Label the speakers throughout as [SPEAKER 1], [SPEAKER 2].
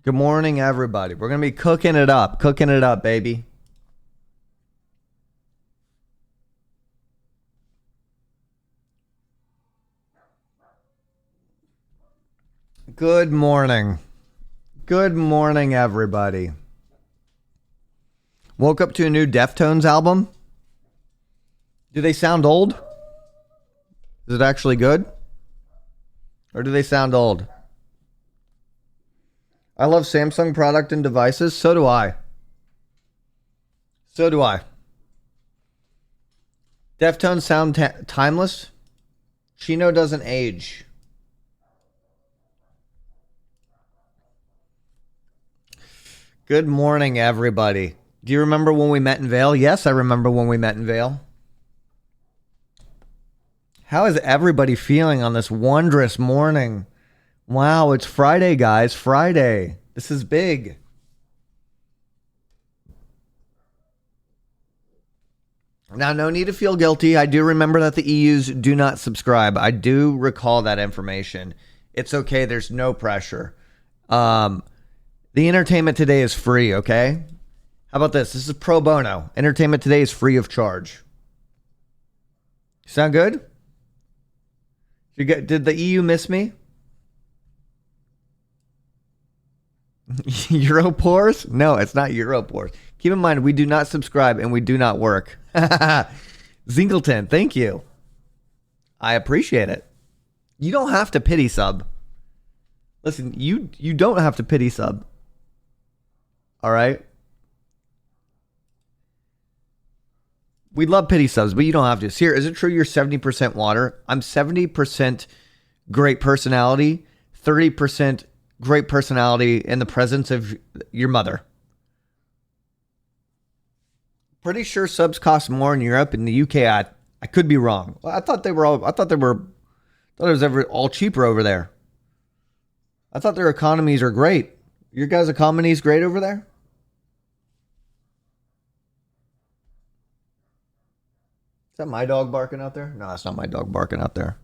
[SPEAKER 1] Good morning, everybody. We're going to be cooking it up. Cooking it up, baby. Good morning. Good morning, everybody. Woke up to a new Deftones album. Do they sound old? Is it actually good? Or do they sound old? I love Samsung product and devices. So do I. So do I. Deftones sound timeless. Chino doesn't age. Good morning, everybody. Do you remember when we met in Vail? Yes, I remember when we met in Vail. How is everybody feeling on this wondrous morning? Wow, it's Friday, guys. Friday. This is big. Now, no need to feel guilty. I do remember that the EUs do not subscribe. I do recall that information. It's okay. There's no pressure. The entertainment today is free, okay? How about this? This is pro bono. Entertainment today is free of charge. Sound good? Did the EU miss me? Europores? No, it's not Europores. Keep in mind, we do not subscribe and we do not work. Zingleton, thank you. I appreciate it. You don't have to pity sub. Listen, you don't have to pity sub. All right? We love pity subs, but you don't have to. Cyr, is it true you're 70% water? I'm 70% great personality, 30% great personality in the presence of your mother. Pretty sure subs cost more in Europe. In the UK, I could be wrong. I thought it was all cheaper over there. I thought their economies are great. Your guys' economies great over there? Is that my dog barking out there? No, that's not my dog barking out there.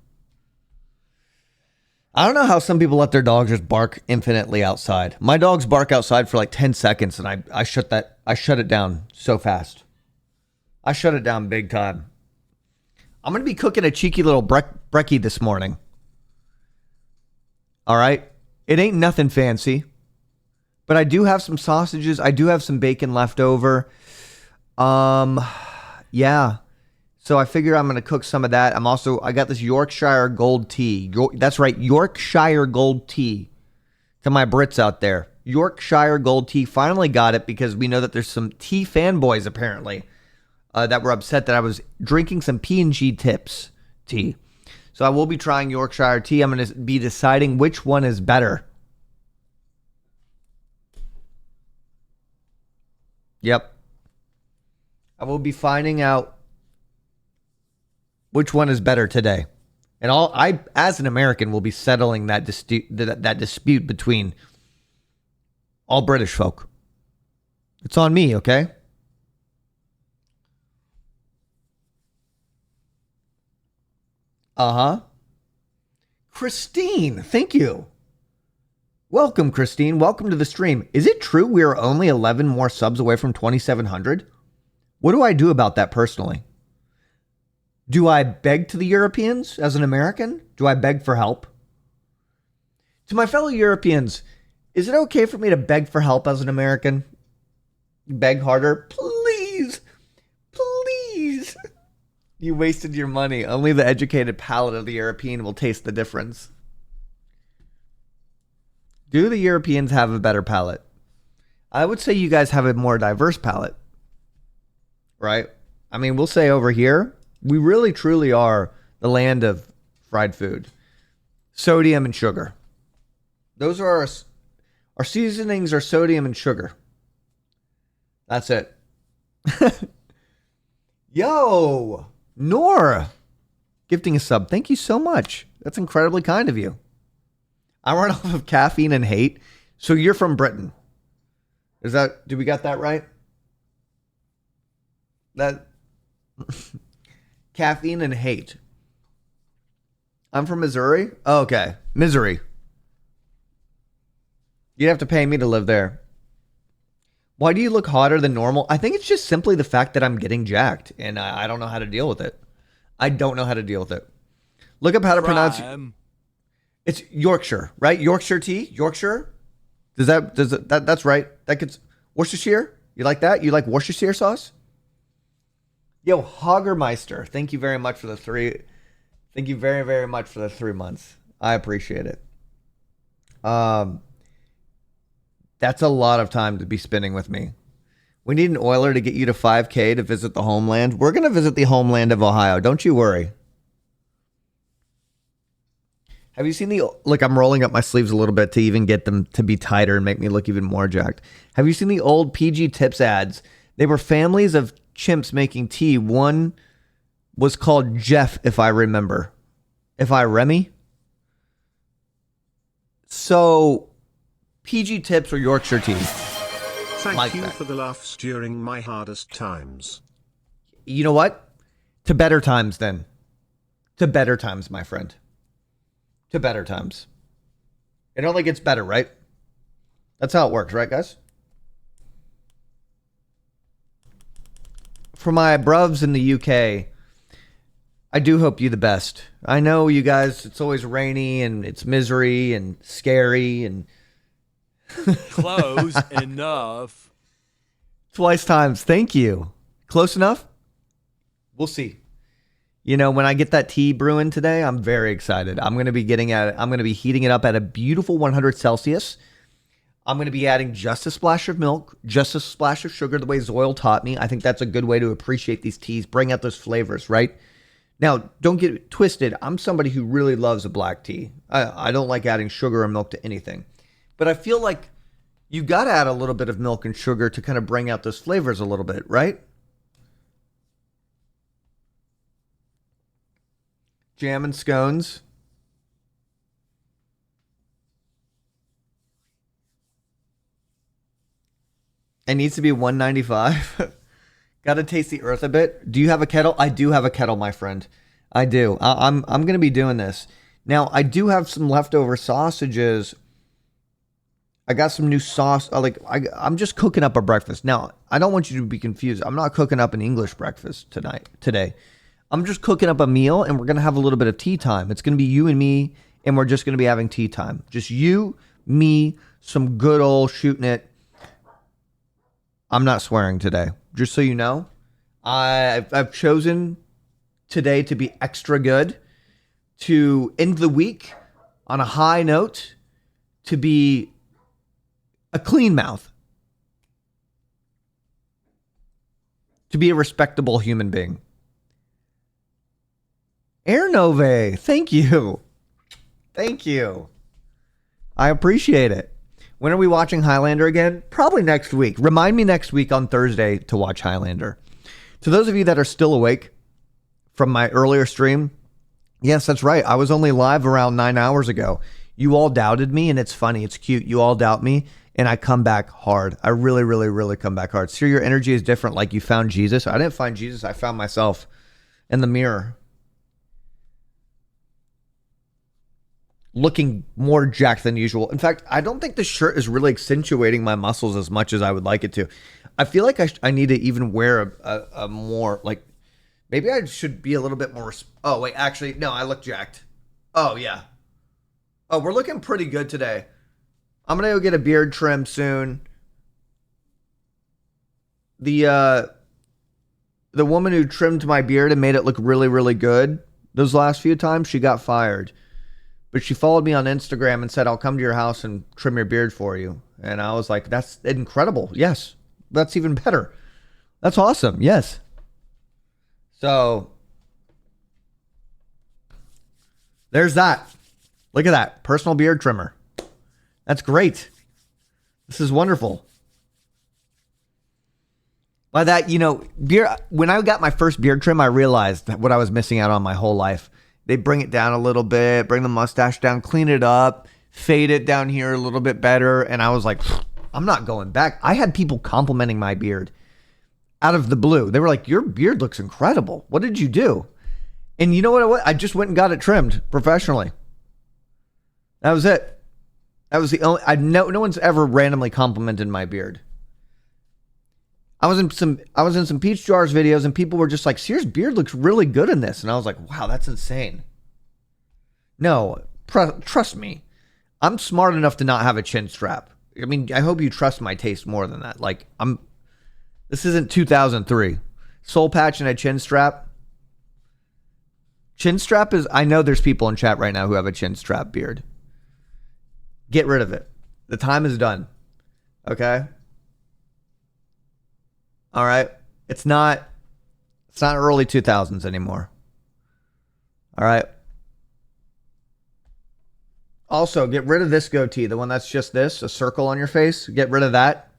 [SPEAKER 1] I don't know how some people let their dogs just bark infinitely outside. My dogs bark outside for like 10 seconds and I shut it down so fast. I shut it down big time. I'm going to be cooking a cheeky little brekkie this morning. All right? It ain't nothing fancy. But I do have some sausages. I do have some bacon left over. Yeah. So I figure I'm going to cook some of that. I got this Yorkshire Gold Tea. That's right, Yorkshire Gold Tea. To my Brits out there. Yorkshire Gold Tea. Finally got it because we know that there's some tea fanboys apparently that were upset that I was drinking some P&G Tips tea. So I will be trying Yorkshire tea. I'm going to be deciding which one is better. Yep. I will be finding out which one is better today. And I, as an American, will be settling that dispute between all British folk. It's on me, okay? Uh-huh. Christine, thank you. Welcome, Christine. Welcome to the stream. Is it true we are only 11 more subs away from 2,700? What do I do about that personally? Do I beg to the Europeans as an American? Do I beg for help? To my fellow Europeans, is it okay for me to beg for help as an American? Beg harder? Please. Please. You wasted your money. Only the educated palate of the European will taste the difference. Do the Europeans have a better palate? I would say you guys have a more diverse palate. Right? I mean, we'll say over here, we really truly are the land of fried food. Sodium and sugar. Those are our seasonings are sodium and sugar. That's it. Yo, Nora, gifting a sub. Thank you so much. That's incredibly kind of you. I run off of caffeine and hate. So you're from Britain. Do we got that right? That caffeine and hate. I'm from Missouri. Oh, okay. Misery. You'd have to pay me to live there. Why do you look hotter than normal? I think it's just simply the fact that I'm getting jacked, and I don't know how to deal with it. I don't know how to deal with it. Look up how to pronounce it. It's Yorkshire, right? Yorkshire tea? Yorkshire? That's right. That gets Worcestershire? You like that? You like Worcestershire sauce? Yo, Hagermeister, thank you very much for the 3. Thank you very, very much for the 3 months. I appreciate it. That's a lot of time to be spending with me. We need an oiler to get you to 5K to visit the homeland. We're going to visit the homeland of Ohio. Don't you worry. Have you seen look, I'm rolling up my sleeves a little bit to even get them to be tighter and make me look even more jacked. Have you seen the old PG Tips ads? They were families of chimps making tea. One was called Jeff, if I remember. If I Remy. So, PG Tips or Yorkshire tea.
[SPEAKER 2] Thank you for the laughs during my hardest times.
[SPEAKER 1] You know what? To better times then. To better times, my friend. To better times. It only gets better, right? That's how it works, right, guys? For my bruvs in the UK, I do hope you the best. I know you guys, it's always rainy and it's misery and scary and...
[SPEAKER 3] Close enough.
[SPEAKER 1] Twice times. Thank you. Close enough? We'll see. You know, when I get that tea brewing today, I'm very excited. I'm going to be heating it up at a beautiful 100 Celsius. I'm going to be adding just a splash of milk, just a splash of sugar, the way Zoil taught me. I think that's a good way to appreciate these teas, bring out those flavors, right? Now, don't get it twisted. I'm somebody who really loves a black tea. I don't like adding sugar or milk to anything. But I feel like you got to add a little bit of milk and sugar to kind of bring out those flavors a little bit, right? Jam and scones. It needs to be 195. Got to taste the earth a bit. Do you have a kettle? I do have a kettle, my friend. I do. I'm going to be doing this. Now, I do have some leftover sausages. I got some new sauce. I'm just cooking up a breakfast. Now, I don't want you to be confused. I'm not cooking up an English breakfast today. I'm just cooking up a meal, and we're going to have a little bit of tea time. It's going to be you and me, and we're just going to be having tea time. Just you, me, some good old shooting it. I'm not swearing today, just so you know. I've chosen today to be extra good, to end the week on a high note, to be a clean mouth, to be a respectable human being. Air Nove, thank you. Thank you. I appreciate it. When are we watching Highlander again? Probably next week. Remind me next week on Thursday to watch Highlander. To those of you that are still awake from my earlier stream, yes, that's right. I was only live around 9 hours ago. You all doubted me, and it's funny. It's cute. You all doubt me, and I come back hard. I really, really, really come back hard. Sir, your energy is different, like you found Jesus. I didn't find Jesus. I found myself in the mirror. Looking more jacked than usual. In fact, I don't think this shirt is really accentuating my muscles as much as I would like it to. I feel like I need to even wear a more, like, maybe I should be a little bit more. Oh, wait, actually, no, I look jacked. Oh, yeah. Oh, we're looking pretty good today. I'm going to go get a beard trim soon. The woman who trimmed my beard and made it look really, really good those last few times, she got fired. But she followed me on Instagram and said, I'll come to your house and trim your beard for you. And I was like, that's incredible. Yes. That's even better. That's awesome. Yes. So there's that. Look at that. Personal beard trimmer. That's great. This is wonderful. By that, when I got my first beard trim, I realized what I was missing out on my whole life. They bring it down a little bit, bring the mustache down, clean it up, fade it down here a little bit better. And I was like, I'm not going back. I had people complimenting my beard out of the blue. They were like, your beard looks incredible. What did you do? And you know what? I just went and got it trimmed professionally. That was it. That was the only. No one's ever randomly complimented my beard. I was in some Peach Jars videos and people were just like, Cyr's beard looks really good in this. And I was like, wow, that's insane. No, trust me. I'm smart enough to not have a chin strap. I mean, I hope you trust my taste more than that. Like, this isn't 2003. Soul patch and a chin strap. Chin strap is, I know there's people in chat right now who have a chin strap beard. Get rid of it. The time is done. Okay? All right? It's not early 2000s anymore. All right? Also, get rid of this goatee, the one that's just this, a circle on your face. Get rid of that.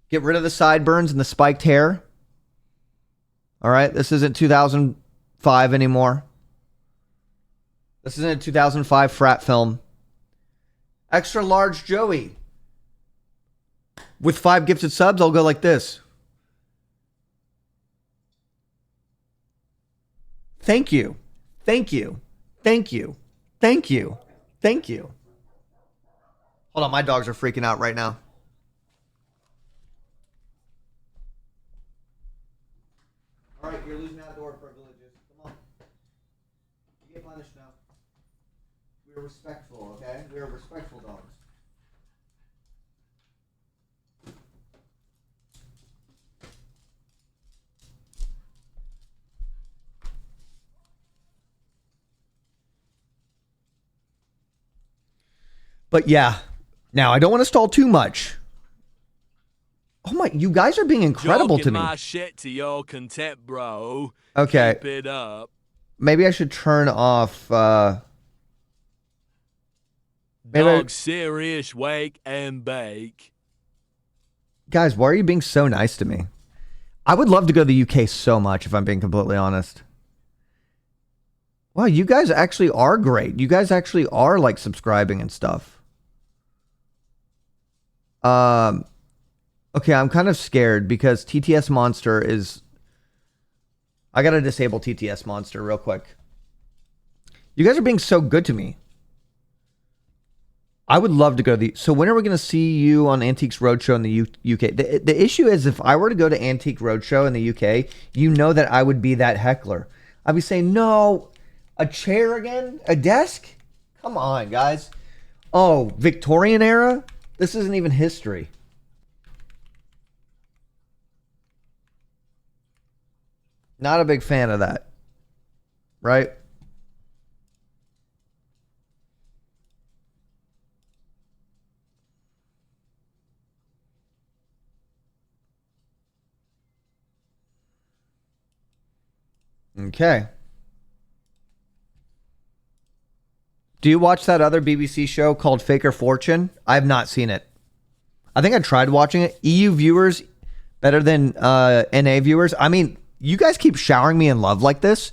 [SPEAKER 1] Get rid of the sideburns and the spiked hair. All right? This isn't 2005 anymore. This isn't a 2005 frat film. Extra large Joey. With 5 gifted subs, I'll go like this. Thank you. Thank you. Thank you. Thank you. Thank you. Hold on, my dogs are freaking out right now. All right, you're losing outdoor privileges. Come on. You get punished now. We're respectful, okay? We're respectful dogs. But yeah, now I don't want to stall too much. Oh my, you guys are being incredible to me.
[SPEAKER 3] My shit to your content, bro.
[SPEAKER 1] Okay.
[SPEAKER 3] Keep it up.
[SPEAKER 1] Maybe I should turn off
[SPEAKER 3] Dog serious, wake and bake.
[SPEAKER 1] Guys, why are you being so nice to me? I would love to go to the UK so much if I'm being completely honest. Wow, you guys actually are great. You guys actually are like subscribing and stuff. Okay, I'm kind of scared because TTS Monster is... I gotta disable TTS Monster real quick. You guys are being so good to me. I would love to go to the... So when are we going to see you on Antiques Roadshow in the UK? The issue is if I were to go to Antique Roadshow in the UK, you know that I would be that heckler. I'd be saying, no, a chair again? A desk? Come on, guys. Oh, Victorian era? This isn't even history. Not a big fan of that. Right? Okay. Do you watch that other BBC show called Faker Fortune? I have not seen it. I think I tried watching it. EU viewers better than NA viewers. I mean, you guys keep showering me in love like this.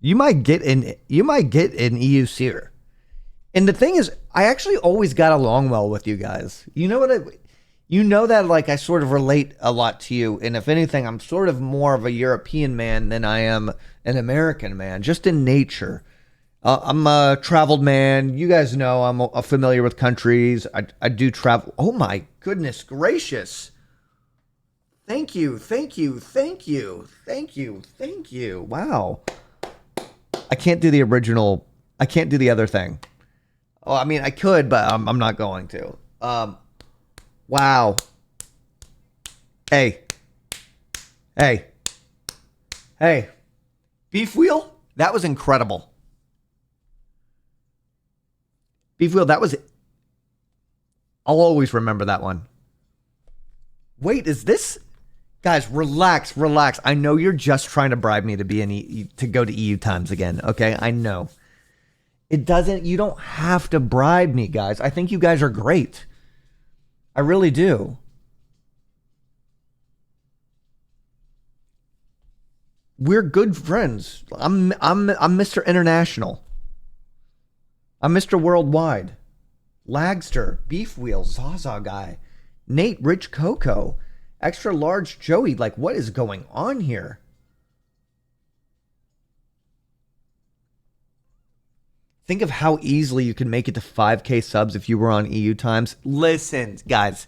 [SPEAKER 1] You might get an EU Cyr. And the thing is, I actually always got along well with you guys. You know what? You know that like I sort of relate a lot to you. And if anything, I'm sort of more of a European man than I am an American man, just in nature. I'm a traveled man. You guys know I'm familiar with countries. I do travel. Oh my goodness gracious. Thank you. Thank you. Thank you. Thank you. Thank you. Wow. I can't do the original. I can't do the other thing. Oh, I mean, I could, but I'm not going to. Wow. Hey. Hey. Hey. Beef wheel? That was incredible. Beef wheel, that was... I'll always remember that one. Wait, is this... Guys, relax, relax. I know you're just trying to bribe me to be to go to EU times again, okay? I know. It doesn't... You don't have to bribe me, guys. I think you guys are great. I really do. We're good friends. I'm Mr. International. I'm Mr. Worldwide. Lagster, Beef Wheel, Zaza Guy, Nate, Rich Coco, Extra Large Joey. Like, what is going on here? Think of how easily you can make it to 5K subs if you were on EU times. Listen, guys,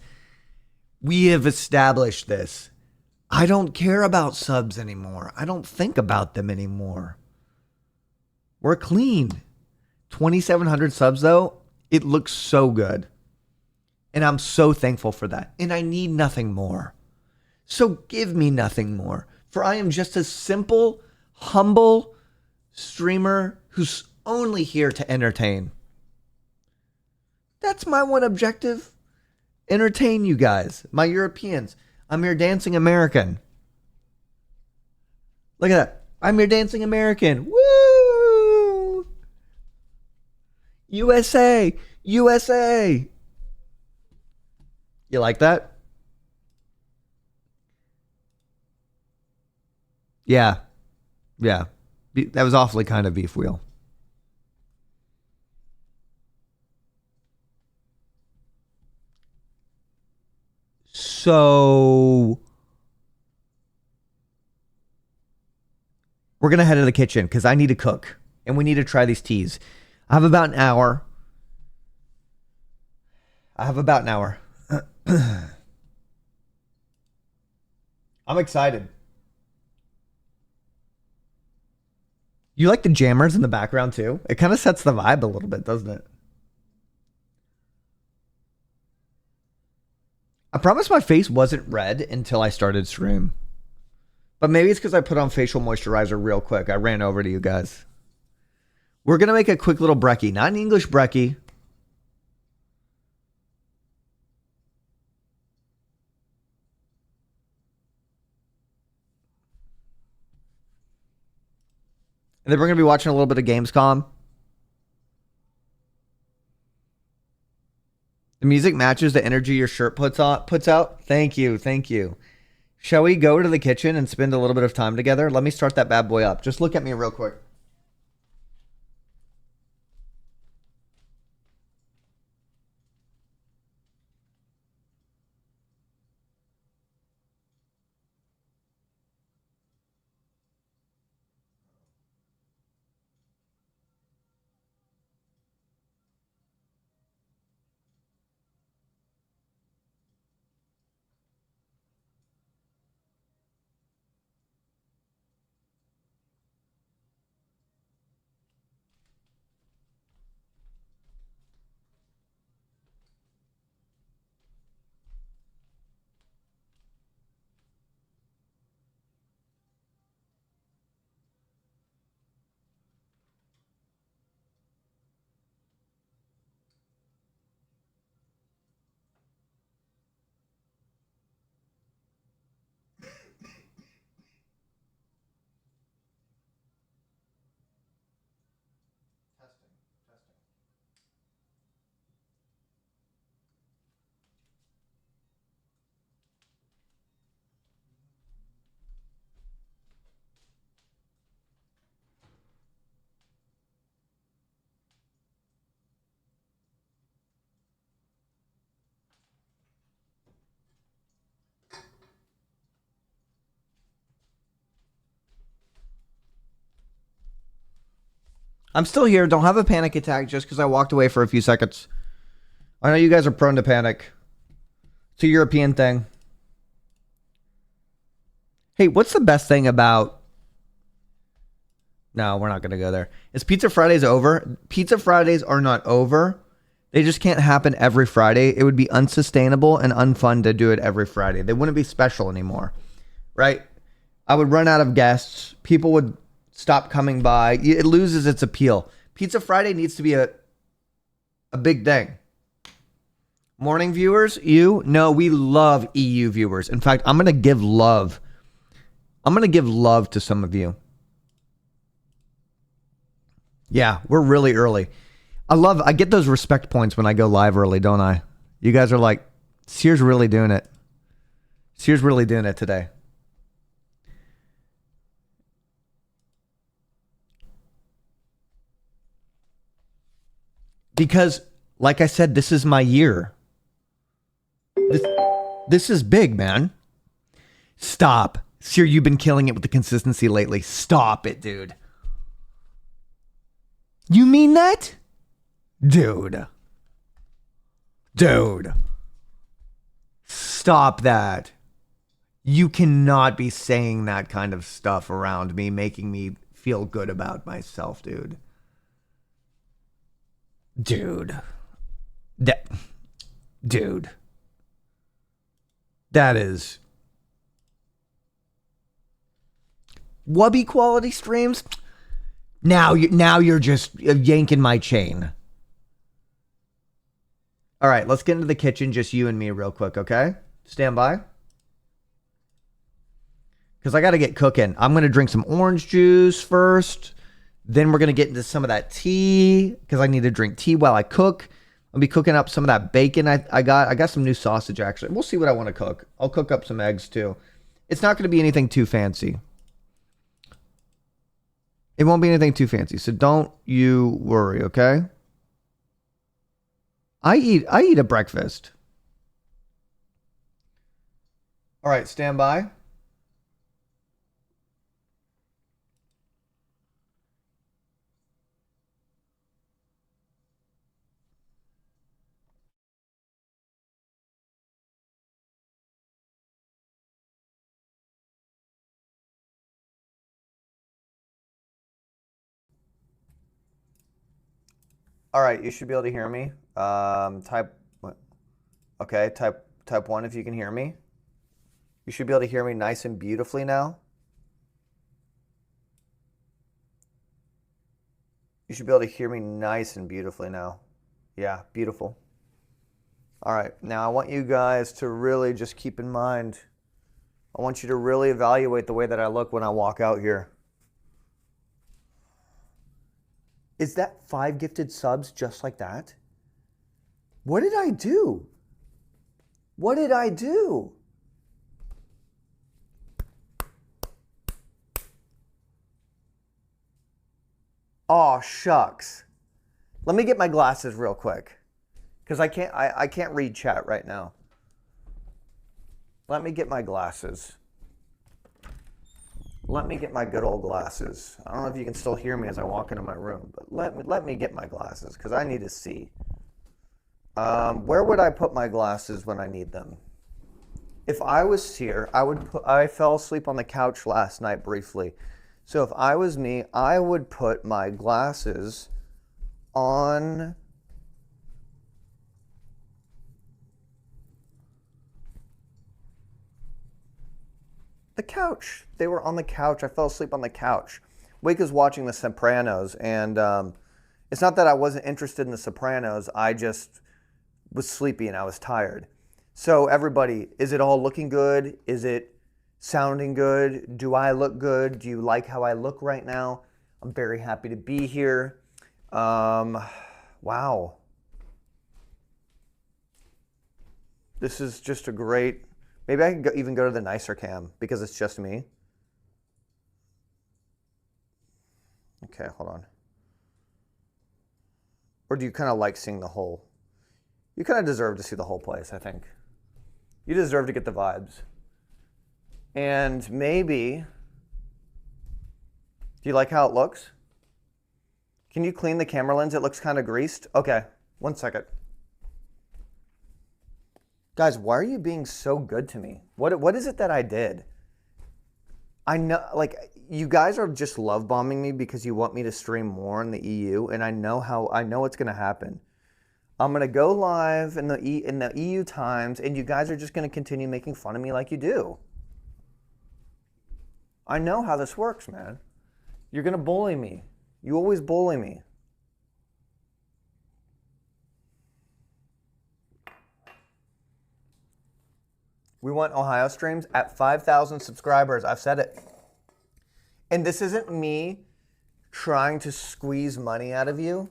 [SPEAKER 1] we have established this. I don't care about subs anymore. I don't think about them anymore. We're clean. 2,700 subs, though, it looks so good. And I'm so thankful for that. And I need nothing more. So give me nothing more. For I am just a simple, humble streamer who's only here to entertain. That's my one objective. Entertain you guys, my Europeans. I'm your dancing American. Look at that. I'm your dancing American. Woo! USA! USA! You like that? Yeah. Yeah. That was awfully kind of Beef Wheel. So we're going to head to the kitchen because I need to cook and we need to try these teas. I have about an hour. I'm excited. You like the jammers in the background too? It kind of sets the vibe a little bit, doesn't it? I promise my face wasn't red until I started stream. But maybe it's because I put on facial moisturizer real quick. I ran over to you guys. We're going to make a quick little brekkie. Not an English brekkie. And then we're going to be watching a little bit of Gamescom. The music matches the energy your shirt puts out. Thank you. Thank you. Shall we go to the kitchen and spend a little bit of time together? Let me start that bad boy up. Just look at me real quick. I'm still here. Don't have a panic attack just because I walked away for a few seconds. I know you guys are prone to panic. It's a European thing. Hey, what's the best thing about... No, we're not going to go there. Is Pizza Fridays over? Pizza Fridays are not over. They just can't happen every Friday. It would be unsustainable and unfun to do it every Friday. They wouldn't be special anymore, right? I would run out of guests. People would stop coming by. It loses its appeal. Pizza Friday needs to be a big thing. Morning viewers, you? No, we love EU viewers. In fact, I'm going to give love. I'm going to give love to some of you. Yeah, we're really early. I get those respect points when I go live early, don't I? You guys are like, Cyr's really doing it. Cyr's really doing it today. Because, like I said, this is my year. This is big, man. Stop. Cyr, you've been killing it with the consistency lately. Stop it, dude. You mean that? Dude. Dude. Stop that. You cannot be saying that kind of stuff around me, making me feel good about myself, dude. Dude. Dude. That is... Wubby quality streams? Now you're just yanking my chain. All right, let's get into the kitchen, just you and me real quick, okay? Stand by. Because I got to get cooking. I'm going to drink some orange juice first. Then we're going to get into some of that tea because I need to drink tea while I cook. I'll be cooking up some of that bacon I got. I got some new sausage, actually. We'll see what I want to cook. I'll cook up some eggs, too. It's not going to be anything too fancy. It won't be anything too fancy, so don't you worry, okay? I eat a breakfast. All right, stand by. All right, you should be able to hear me. Type what? Okay, type 1 if you can hear me. You should be able to hear me nice and beautifully now. You should be able to hear me nice and beautifully now. Yeah, beautiful. All right, now I want you guys to really just keep in mind, I want you to really evaluate the way that I look when I walk out here. Is that 5 gifted subs just like that? What did I do? What did I do? Oh, shucks. Let me get my glasses real quick. Because I can't read chat right now. Let me get my glasses. Let me get my good old glasses. I don't know if you can still hear me as I walk into my room, but let me get my glasses because I need to see. Where would I put my glasses when I need them? If I was Cyr, I fell asleep on the couch last night briefly. So if I was me, I would put my glasses on the couch. They were on the couch. I fell asleep on the couch. Wake is watching The Sopranos, and it's not that I wasn't interested in The Sopranos. I just was sleepy and I was tired. So everybody, is it all looking good? Is it sounding good? Do I look good? Do you like how I look right now? I'm very happy to be here. Wow. This is just a great... Maybe I can even go to the nicer cam because it's just me. Okay, hold on. Or do you kind of like seeing the whole? You kind of deserve to see the whole place, I think. You deserve to get the vibes. And maybe... Do you like how it looks? Can you clean the camera lens? It looks kind of greased. Okay, 1 second. Guys, why are you being so good to me? What is it that I did? I know, like, you guys are just love bombing me because you want me to stream more in the EU, and I know what's gonna happen. I'm gonna go live in the EU times, and you guys are just gonna continue making fun of me like you do. I know how this works, man. You're gonna bully me. You always bully me. We want Ohio streams at 5,000 subscribers. I've said it. And this isn't me trying to squeeze money out of you,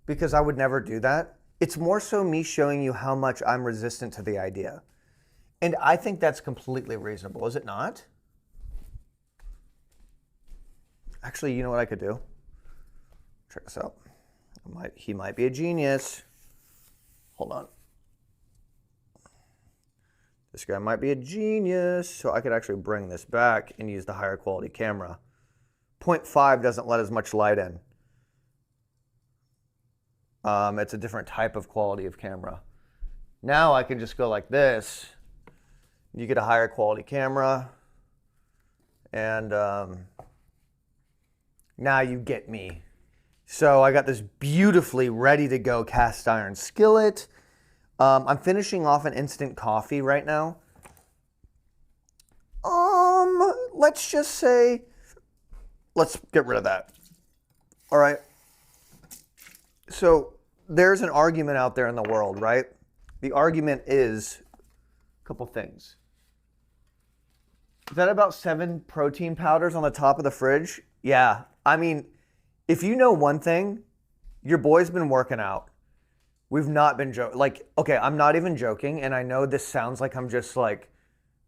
[SPEAKER 1] because I would never do that. It's more so me showing you how much I'm resistant to the idea. And I think that's completely reasonable, is it not? Actually, you know what I could do? Check this out. He might be a genius. Hold on. This guy might be a genius, so I could actually bring this back and use the higher quality camera. 0.5 doesn't let as much light in. It's a different type of quality of camera. Now I can just go like this. You get a higher quality camera. And now you get me. So I got this beautifully ready to go cast iron skillet. I'm finishing off an instant coffee right now. Let's just say, let's get rid of that. All right. So there's an argument out there in the world, right? The argument is a couple things. Is that about 7 protein powders on the top of the fridge? Yeah. I mean, if you know one thing, your boy's been working out. We've not been joking. Like, okay, I'm not even joking, and I know this sounds like I'm just like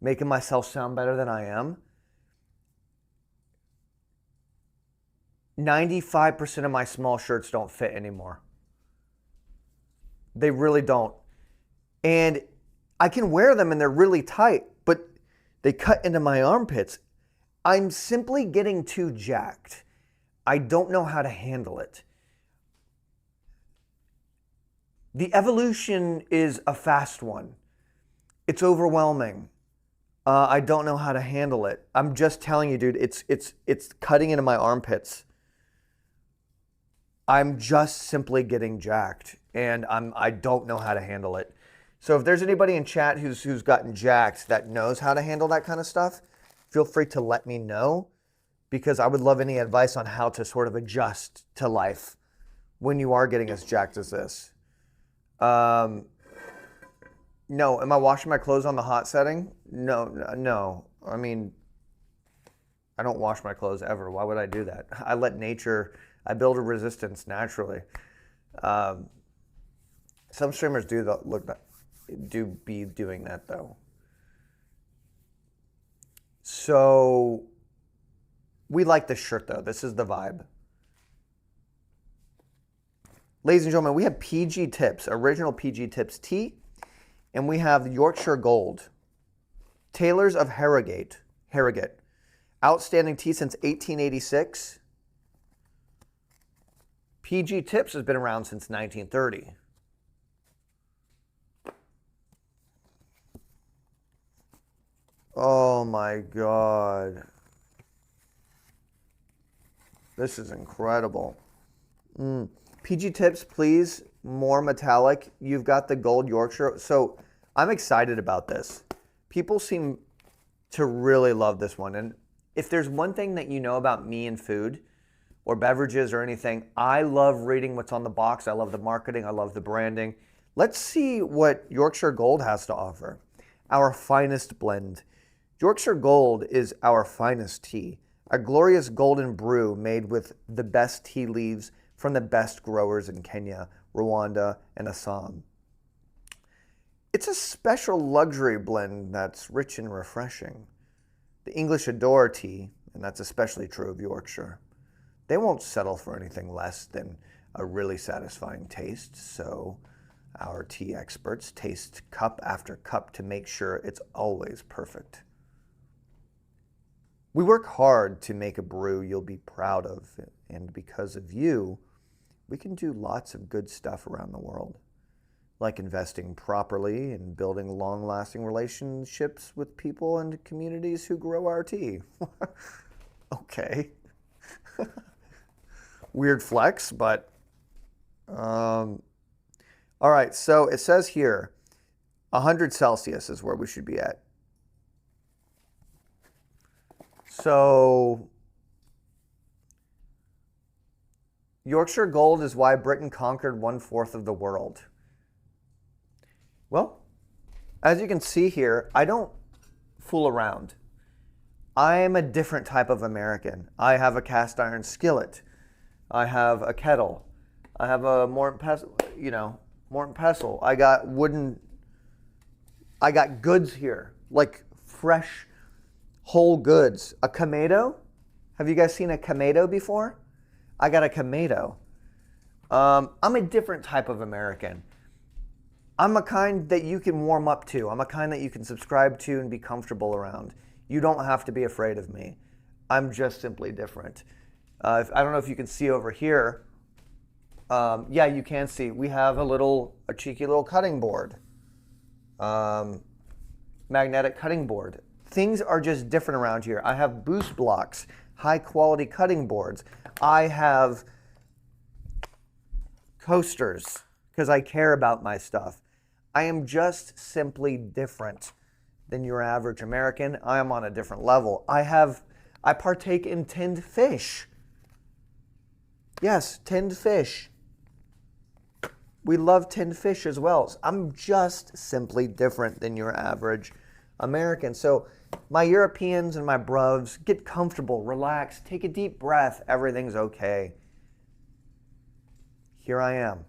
[SPEAKER 1] making myself sound better than I am. 95% of my small shirts don't fit anymore. They really don't. And I can wear them and they're really tight, but they cut into my armpits. I'm simply getting too jacked. I don't know how to handle it. The evolution is a fast one. It's overwhelming. I don't know how to handle it. I'm just telling you, dude, it's cutting into my armpits. I'm just simply getting jacked, and I don't know how to handle it. So if there's anybody in chat who's gotten jacked that knows how to handle that kind of stuff, feel free to let me know, because I would love any advice on how to sort of adjust to life when you are getting as jacked as this. No, am I washing my clothes on the hot setting? No. I mean, I don't wash my clothes ever. Why would I do that? I let nature, I build a resistance naturally. Some streamers do be doing that though. So we like this shirt though. This is the vibe. Ladies and gentlemen, we have PG Tips, original PG Tips tee, and we have Yorkshire Gold. Tailors of Harrogate. Outstanding tee since 1886. PG Tips has been around since 1930. Oh my God. This is incredible. PG Tips, please, more metallic. You've got the gold Yorkshire. So I'm excited about this. People seem to really love this one. And if there's one thing that you know about me and food or beverages or anything, I love reading what's on the box. I love the marketing. I love the branding. Let's see what Yorkshire Gold has to offer. Our finest blend. Yorkshire Gold is our finest tea. A glorious golden brew made with the best tea leaves from the best growers in Kenya, Rwanda, and Assam. It's a special luxury blend that's rich and refreshing. The English adore tea, and that's especially true of Yorkshire. They won't settle for anything less than a really satisfying taste, so our tea experts taste cup after cup to make sure it's always perfect. We work hard to make a brew you'll be proud of, and because of you, we can do lots of good stuff around the world, like investing properly and building long-lasting relationships with people and communities who grow our tea. Okay. Weird flex, but all right, so it says here 100 Celsius is where we should be at. So Yorkshire Gold is why Britain conquered 1/4 of the world. Well, as you can see here, I don't fool around. I am a different type of American. I have a cast iron skillet. I have a kettle. I have a Morton pestle. I got goods here, like fresh, whole goods. A Kamado. Have you guys seen a Kamado before? I got a Kamado. I'm a different type of American. I'm a kind that you can warm up to. I'm a kind that you can subscribe to and be comfortable around. You don't have to be afraid of me. I'm just simply different. I don't know if you can see over here. Yeah, you can see we have a cheeky little cutting board, magnetic cutting board. Things are just different around here. I have boost blocks, high quality cutting boards. I have coasters because I care about my stuff. I am just simply different than your average American. I am on a different level. I partake in tinned fish. Yes, tinned fish. We love tinned fish as well. I'm just simply different than your average American. So my Europeans and my bruvs, get comfortable, relax, take a deep breath. Everything's okay. Here I am.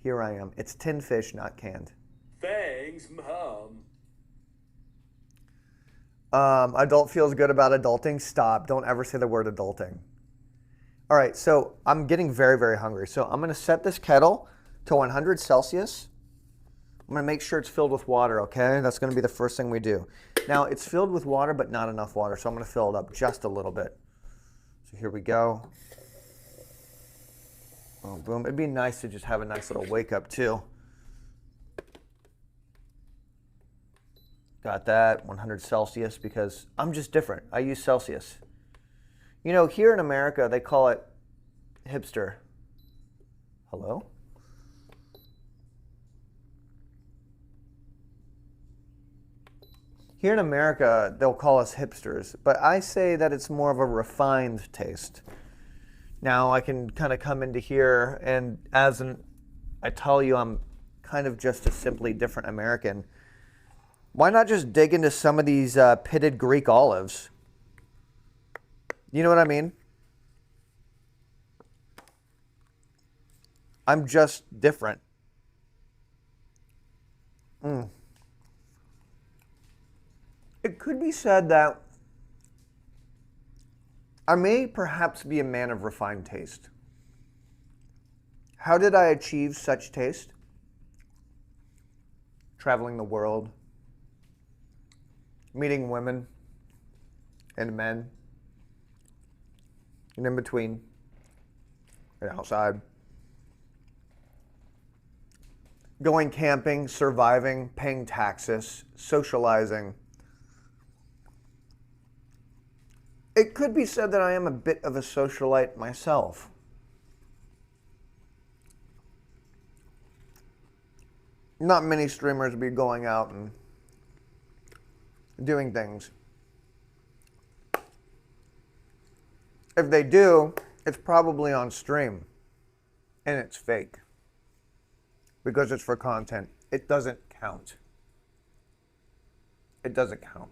[SPEAKER 1] Here I am. It's tinned fish, not canned.
[SPEAKER 3] Thanks, Mom.
[SPEAKER 1] Adult feels good about adulting. Stop. Don't ever say the word adulting. All right, so I'm getting very, very hungry. So I'm going to set this kettle to 100 Celsius. I'm going to make sure it's filled with water, okay? That's going to be the first thing we do. Now, it's filled with water, but not enough water, so I'm going to fill it up just a little bit. So here we go. Oh, boom. It'd be nice to just have a nice little wake up, too. Got that, 100 Celsius, because I'm just different. I use Celsius. You know, here in America, they call it hipster. Hello? Here in America, they'll call us hipsters, but I say that it's more of a refined taste. Now, I can kind of come into here, and I tell you, I'm kind of just a simply different American. Why not just dig into some of these pitted Greek olives? You know what I mean? I'm just different. It could be said that I may perhaps be a man of refined taste. How did I achieve such taste? Traveling the world, meeting women and men, and in between, and outside. Going camping, surviving, paying taxes, socializing. It could be said that I am a bit of a socialite myself. Not many streamers be going out and doing things. If they do, it's probably on stream. And it's fake. Because it's for content. It doesn't count. It doesn't count.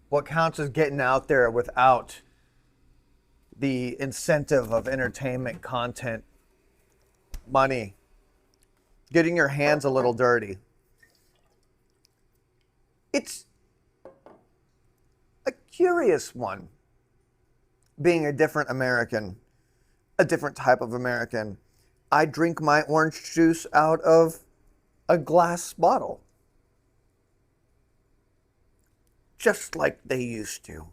[SPEAKER 1] What counts is getting out there without the incentive of entertainment, content, money. Getting your hands a little dirty. It's a curious one. Being a different American. A different type of American. I drink my orange juice out of a glass bottle. Just like they used to.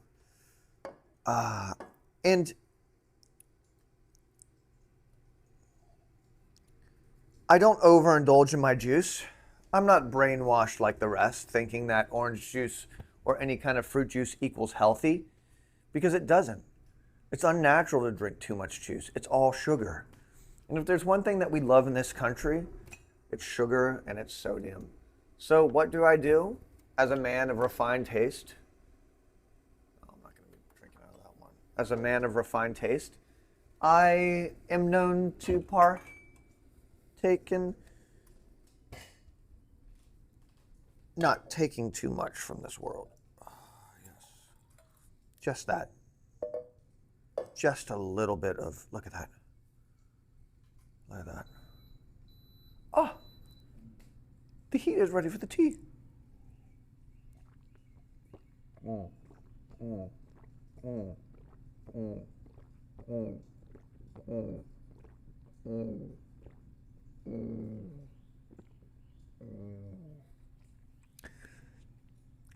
[SPEAKER 1] And I don't overindulge in my juice. I'm not brainwashed like the rest, thinking that orange juice or any kind of fruit juice equals healthy, because it doesn't. It's unnatural to drink too much juice. It's all sugar. And if there's one thing that we love in this country, it's sugar and it's sodium. So what do I do as a man of refined taste? Oh, I'm not going to be drinking out of that one. As a man of refined taste, I am known to partake in not taking too much from this world. Oh, yes. Just that. Just a little bit of, look at that. Look at that. Oh, the heat is ready for the tea. Mm, mm, mm, mm, mm, mm, mm, mm, mm.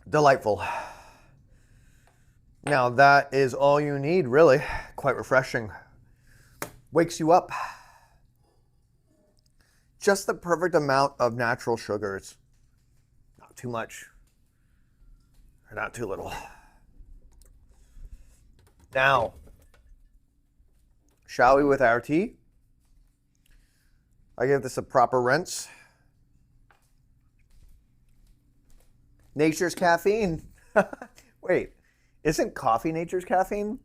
[SPEAKER 1] Delightful. Now that is all you need, really. Quite refreshing. Wakes you up. Just the perfect amount of natural sugars. Not too much, or not too little. Now, shall we with our tea? I give this a proper rinse. Nature's caffeine. Wait, isn't coffee nature's caffeine?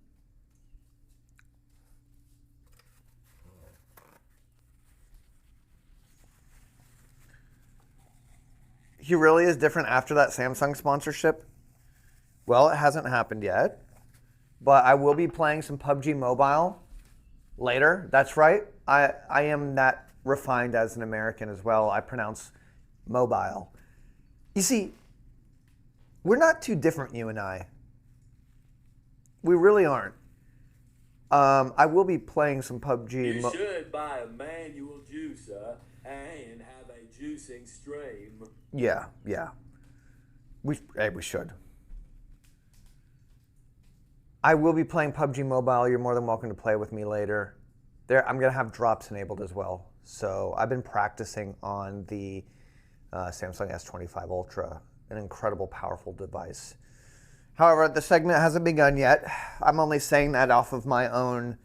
[SPEAKER 1] He really is different after that Samsung sponsorship. Well, it hasn't happened yet, but I will be playing some PUBG Mobile later. That's right. I am that refined as an American as well. I pronounce mobile. You see, we're not too different, you and I. We really aren't. I will be playing some PUBG.
[SPEAKER 3] You should buy a manual juicer and have a juicing stream.
[SPEAKER 1] Yeah. We should. I will be playing PUBG Mobile. You're more than welcome to play with me later. I'm going to have drops enabled as well. So I've been practicing on the Samsung S25 Ultra, an incredible, powerful device. However, the segment hasn't begun yet. I'm only saying that off of my own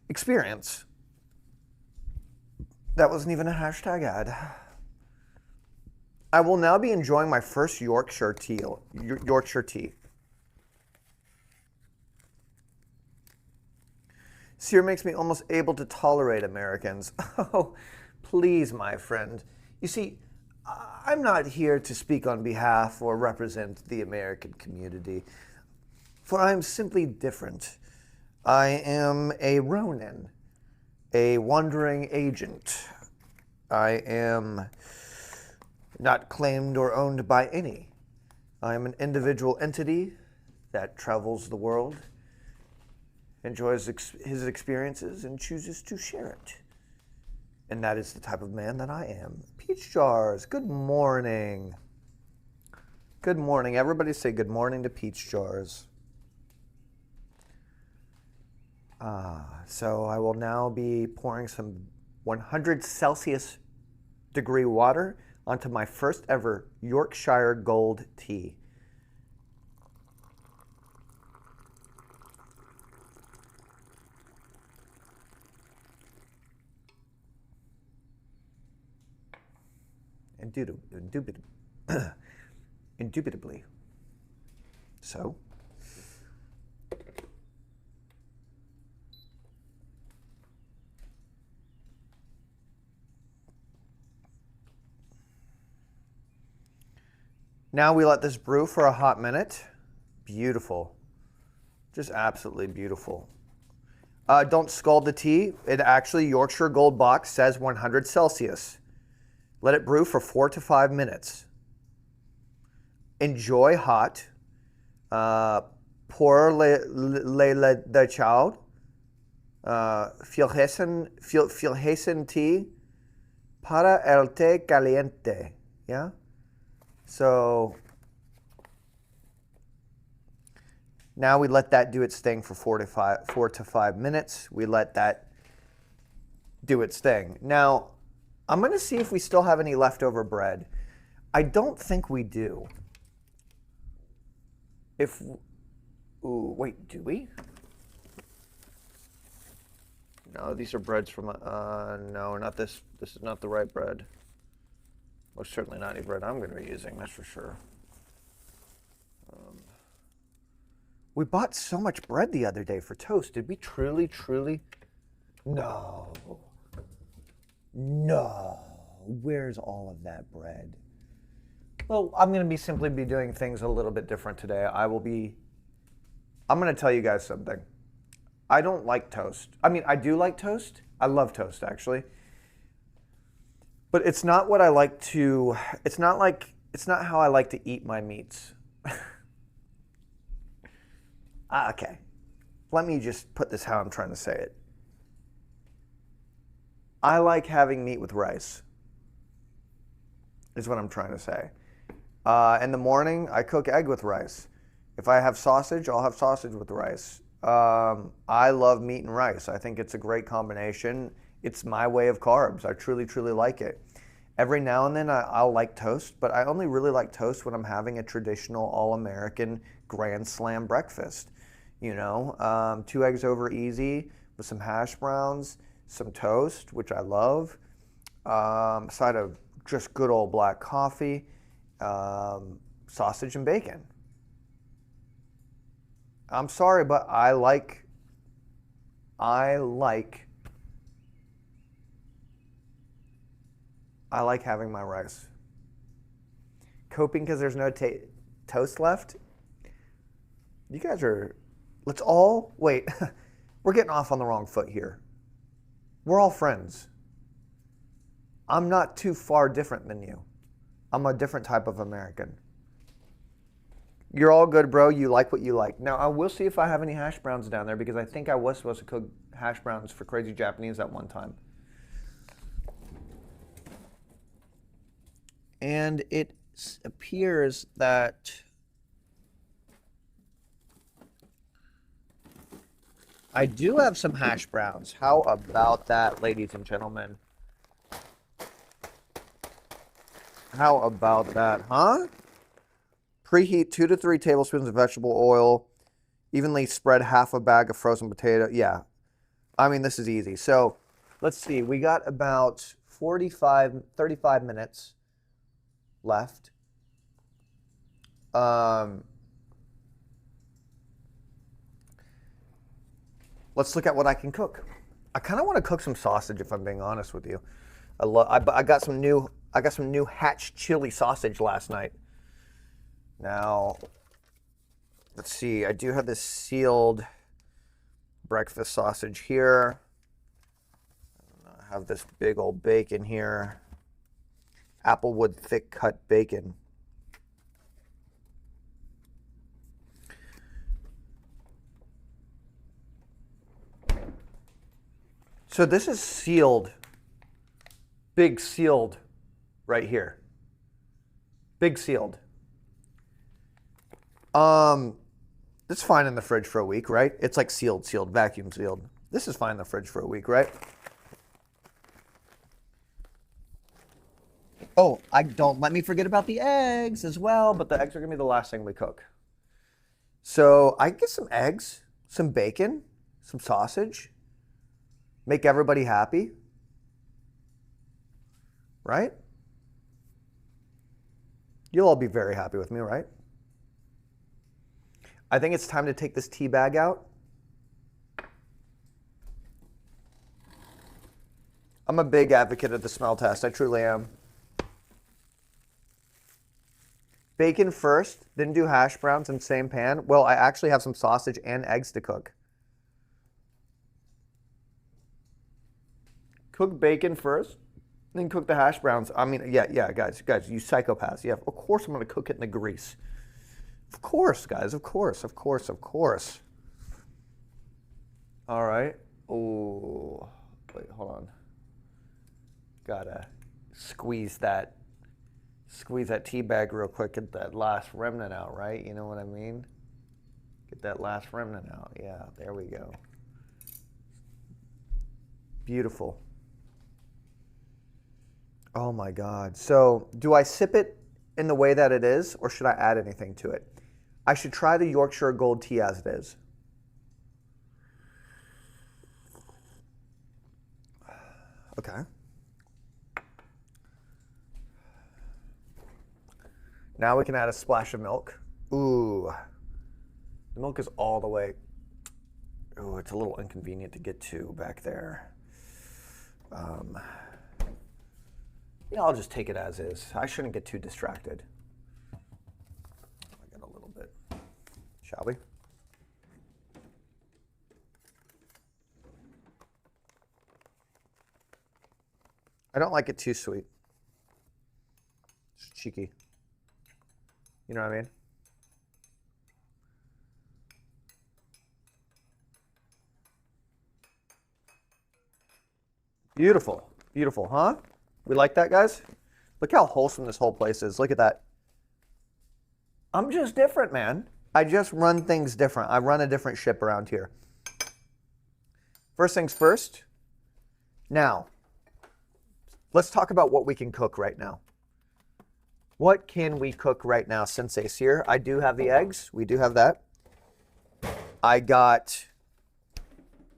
[SPEAKER 1] experience. That wasn't even a hashtag ad. I will now be enjoying my first Yorkshire tea. Cyr makes me almost able to tolerate Americans. Oh, please, my friend. You see, I'm not here to speak on behalf or represent the American community, for I am simply different. I am a Ronin, a wandering agent. I am not claimed or owned by any. I am an individual entity that travels the world, enjoys his experiences, and chooses to share it. And that is the type of man that I am. Peach Jars, good morning. Good morning. Everybody say good morning to Peach Jars. So I will now be pouring some 100 Celsius degree water onto my first ever Yorkshire Gold tea. Indubitably. So, now we let this brew for a hot minute. Beautiful. Just absolutely beautiful. Don't scald the tea. It actually, Yorkshire Gold box says 100 Celsius. Let it brew for 4 to 5 minutes. Enjoy hot. Pour le child. Filhesen tea para el té caliente. Yeah? So now we let that do its thing for 4 to 5 minutes. We let that do its thing. Now, I'm going to see if we still have any leftover bread. I don't think we do. Wait, do we? No, these are breads from, no, not this. This is not the right bread. Most certainly not any bread I'm going to be using, that's for sure. We bought so much bread the other day for toast. Did we truly? No. No. Where's all of that bread? Well, I'm going to simply be doing things a little bit different today. I'm going to tell you guys something. I don't like toast. I mean, I do like toast. I love toast, actually. But it's not what I like to, it's not how I like to eat my meats. Okay. Let me just put this how I'm trying to say it. I like having meat with rice, is what I'm trying to say. In the morning, I cook egg with rice. If I have sausage, I'll have sausage with rice. I love meat and rice. I think it's a great combination. It's my way of carbs. I truly, truly like it. Every now and then I'll like toast, but I only really like toast when I'm having a traditional all-American Grand Slam breakfast. You know, 2 eggs over easy with some hash browns, some toast, which I love, a side of just good old black coffee, sausage and bacon. I'm sorry, but I like having my rice. Coping because there's no toast left? You guys are, let's all, wait, we're getting off on the wrong foot here. We're all friends. I'm not too far different than you. I'm a different type of American. You're all good, bro. You like what you like. Now, I will see if I have any hash browns down there because I think I was supposed to cook hash browns for Crazy Japanese at one time. And it appears that I do have some hash browns. How about that, ladies and gentlemen? How about that, huh? Preheat 2 to 3 tablespoons of vegetable oil. Evenly spread half a bag of frozen potato. Yeah, I mean, this is easy. So let's see. We got about 35 minutes left. Let's look at what I can cook. I kind of want to cook some sausage, if I'm being honest with you. I got some new Hatch chili sausage last night. Now, let's see. I do have this sealed breakfast sausage here. I have this big old bacon here. Applewood thick cut bacon. So this is sealed, big sealed right here. Big sealed. It's fine in the fridge for a week, right? It's like sealed, vacuum sealed. This is fine in the fridge for a week, right? Oh, don't let me forget about the eggs as well, but the eggs are gonna be the last thing we cook. So I get some eggs, some bacon, some sausage, make everybody happy, right? You'll all be very happy with me, right? I think it's time to take this tea bag out. I'm a big advocate of the smell test. I truly am. Bacon first, then do hash browns in the same pan. Well, I actually have some sausage and eggs to cook. Cook bacon first, then cook the hash browns. I mean, yeah, guys, you psychopaths. Yeah, of course I'm gonna cook it in the grease. Of course, guys, of course. All right. Oh, wait, hold on. Gotta squeeze that tea bag real quick, get that last remnant out, right? You know what I mean? Get that last remnant out. Yeah, there we go. Beautiful. Oh my God. So do I sip it in the way that it is, or should I add anything to it? I should try the Yorkshire Gold tea as it is. Okay. Now we can add a splash of milk. Ooh. The milk is all the way. Ooh, it's a little inconvenient to get to back there. Yeah, I'll just take it as is. I shouldn't get too distracted. I got a little bit. Shall we? I don't like it too sweet. It's cheeky. You know what I mean? Beautiful. Beautiful, huh? We like that, guys? Look how wholesome this whole place is. Look at that. I'm just different, man. I just run things different. I run a different ship around here. First things first. Now, let's talk about what we can cook right now. What can we cook right now, Sensei Cyr? I do have the eggs. We do have that. I got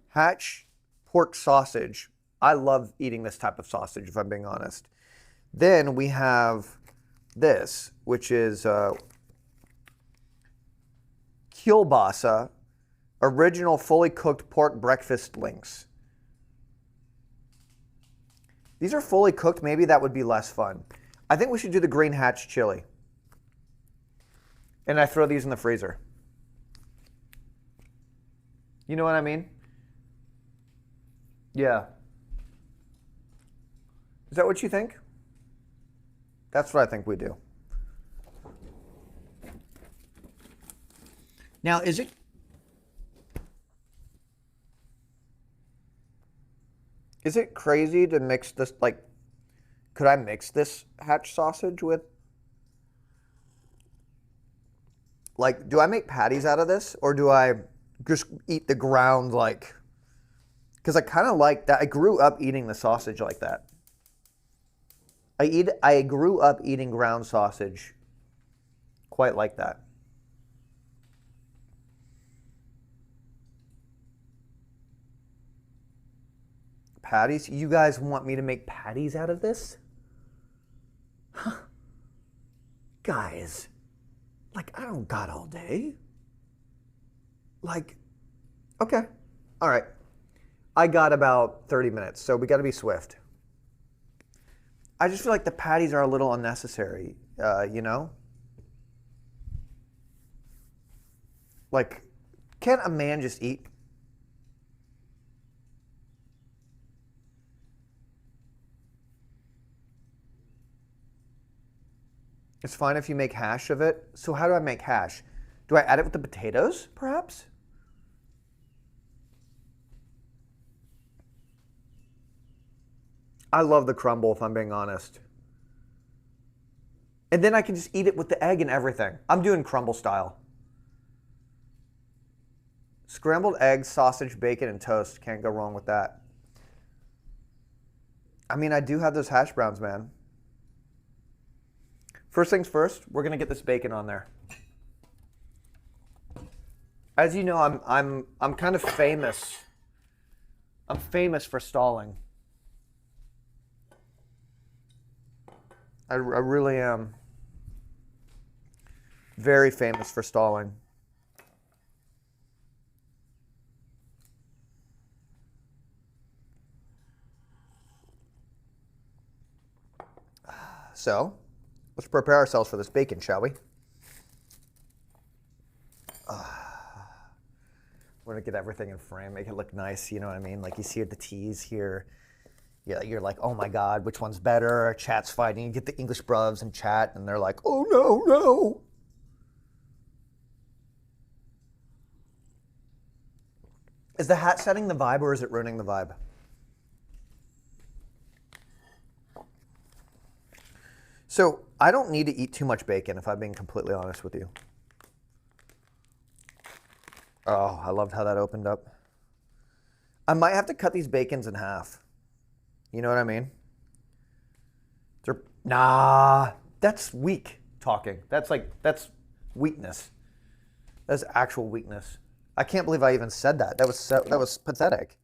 [SPEAKER 1] hatch pork sausage. I love eating this type of sausage, if I'm being honest. Then we have this, which is kielbasa, original fully cooked pork breakfast links. These are fully cooked. Maybe that would be less fun. I think we should do the green hatch chili. And I throw these in the freezer. You know what I mean? Yeah. Is that what you think? That's what I think we do. Now, is it crazy to mix this, like, could I mix this hatch sausage with, like, do I make patties out of this, or do I just eat the ground, like, because I kind of like that. I grew up eating the sausage like that. I grew up eating ground sausage quite like that. Patties? You guys want me to make patties out of this? Huh. Guys, like, I don't got all day. Like, okay, all right. I got about 30 minutes, so we got to be swift. I just feel like the patties are a little unnecessary, you know? Like, can't a man just eat? It's fine if you make hash of it. So how do I make hash? Do I add it with the potatoes, perhaps? I love the crumble, if I'm being honest. And then I can just eat it with the egg and everything. I'm doing crumble style. Scrambled eggs, sausage, bacon, and toast. Can't go wrong with that. I mean, I do have those hash browns, man. First things first, we're gonna get this bacon on there. As you know, I'm kind of famous. I'm famous for stalling. I really am. Very famous for stalling. So, let's prepare ourselves for this bacon, shall we? We're gonna get everything in frame, make it look nice, you know what I mean? Like you see the T's here. Yeah, you're like, oh my God, which one's better? Chat's fighting. You get the English bruvs in chat, and they're like, oh no, no. Is the hat setting the vibe, or is it ruining the vibe? So I don't need to eat too much bacon, if I'm being completely honest with you. Oh, I loved how that opened up. I might have to cut these bacons in half. You know what I mean? Nah, that's weak talking. That's weakness. That's actual weakness. I can't believe I even said that. That was pathetic.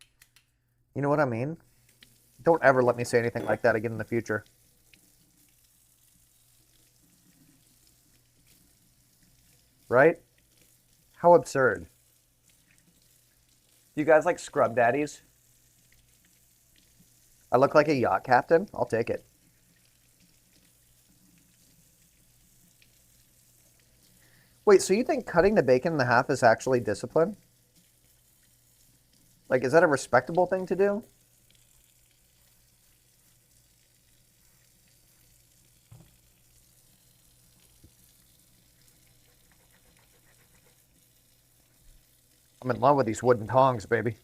[SPEAKER 1] You know what I mean? Don't ever let me say anything like that again in the future. Right? How absurd. Do you guys like scrub daddies? I look like a yacht captain? I'll take it. Wait, so you think cutting the bacon in half is actually discipline? Like, is that a respectable thing to do? I'm in love with these wooden tongs, baby.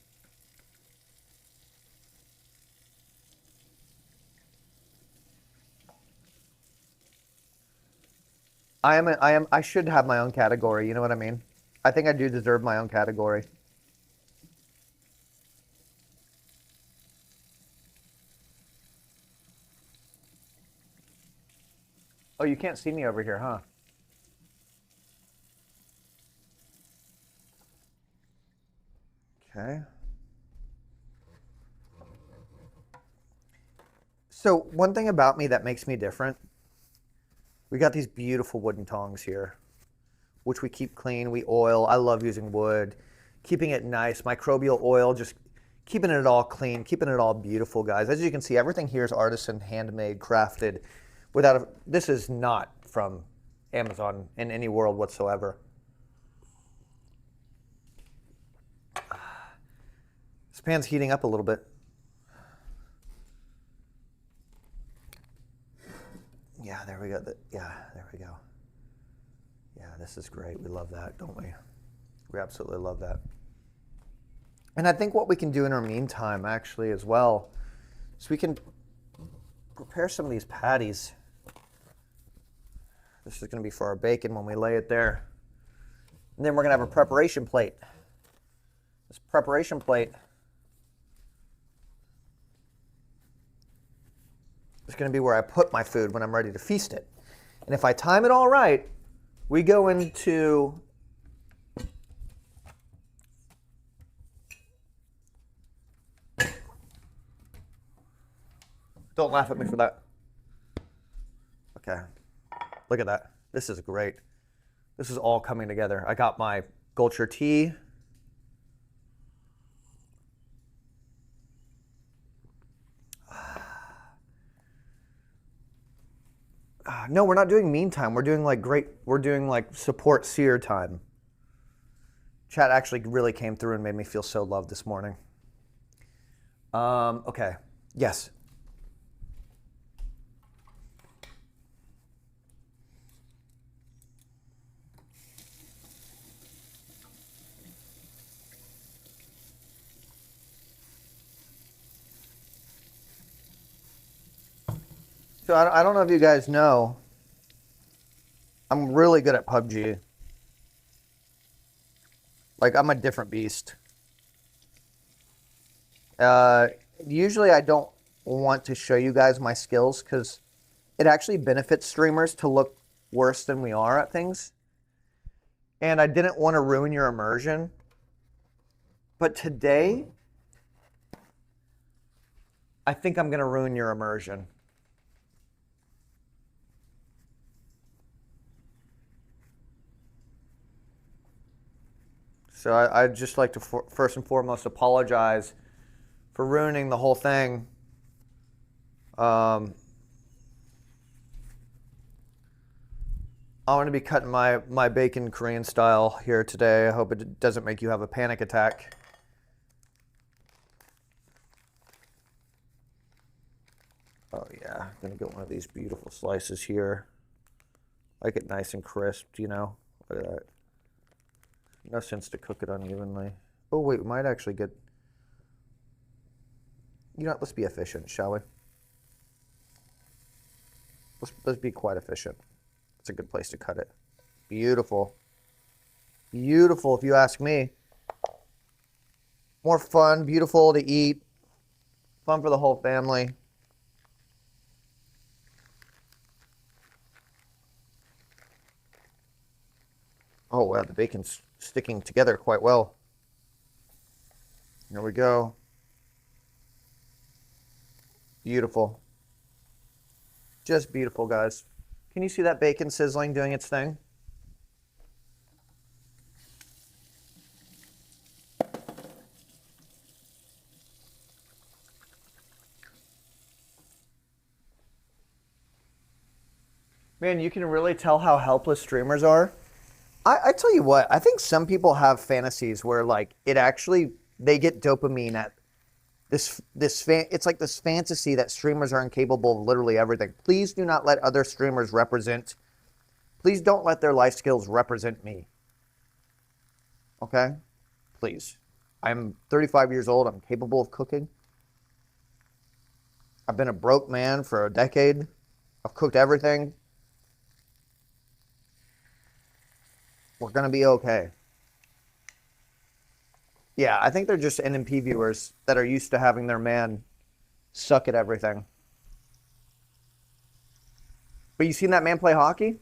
[SPEAKER 1] I should have my own category, you know what I mean? I think I do deserve my own category. Oh, you can't see me over here, huh? Okay. So one thing about me that makes me different, we got these beautiful wooden tongs here, which we keep clean, we oil. I love using wood, keeping it nice, microbial oil, just keeping it all clean, keeping it all beautiful, guys. As you can see, everything here is artisan, handmade, crafted. This is not from Amazon in any world whatsoever. This pan's heating up a little bit. Yeah, there we go. Yeah, there we go. Yeah, this is great. We love that, don't we? We absolutely love that. And I think what we can do in our meantime, actually, as well, is we can prepare some of these patties. This is going to be for our bacon when we lay it there. And then we're going to have a preparation plate. This preparation plate is going to be where I put my food when I'm ready to feast it. And if I time it all right, we go into don't laugh at me for that. Okay. Look at that. This is great. This is all coming together. I got my Gulcher tea. No, we're not doing mean time. We're doing like support Cyr time. Chat actually really came through and made me feel so loved this morning. Okay. Yes. So I don't know if you guys know, I'm really good at PUBG. Like, I'm a different beast. Usually I don't want to show you guys my skills because it actually benefits streamers to look worse than we are at things. And I didn't want to ruin your immersion. But today, I think I'm going to ruin your immersion. So I'd just like to first and foremost apologize for ruining the whole thing. I'm going to be cutting my bacon Korean style here today. I hope it doesn't make you have a panic attack. Oh yeah, I'm going to get one of these beautiful slices here. Like it nice and crisp, you know. Look at that. No sense to cook it unevenly. Oh wait, we might actually get, you know what, let's be efficient, shall we? Let's be quite efficient. It's a good place to cut it. Beautiful. Beautiful, if you ask me. More fun, beautiful to eat. Fun for the whole family. Oh wow, the bacon's sticking together quite well. Here we go. Beautiful. Just beautiful, guys. Can you see that bacon sizzling, doing its thing? Man, you can really tell how helpless streamers are. I tell you what, I think some people have fantasies where like they get dopamine at it's like this fantasy that streamers are incapable of literally everything. Please do not let other streamers please don't let their life skills represent me. Okay? Please. I'm 35 years old. I'm capable of cooking. I've been a broke man for a decade. I've cooked everything. We're going to be okay. Yeah, I think they're just NMP viewers that are used to having their man suck at everything. But you seen that man play hockey?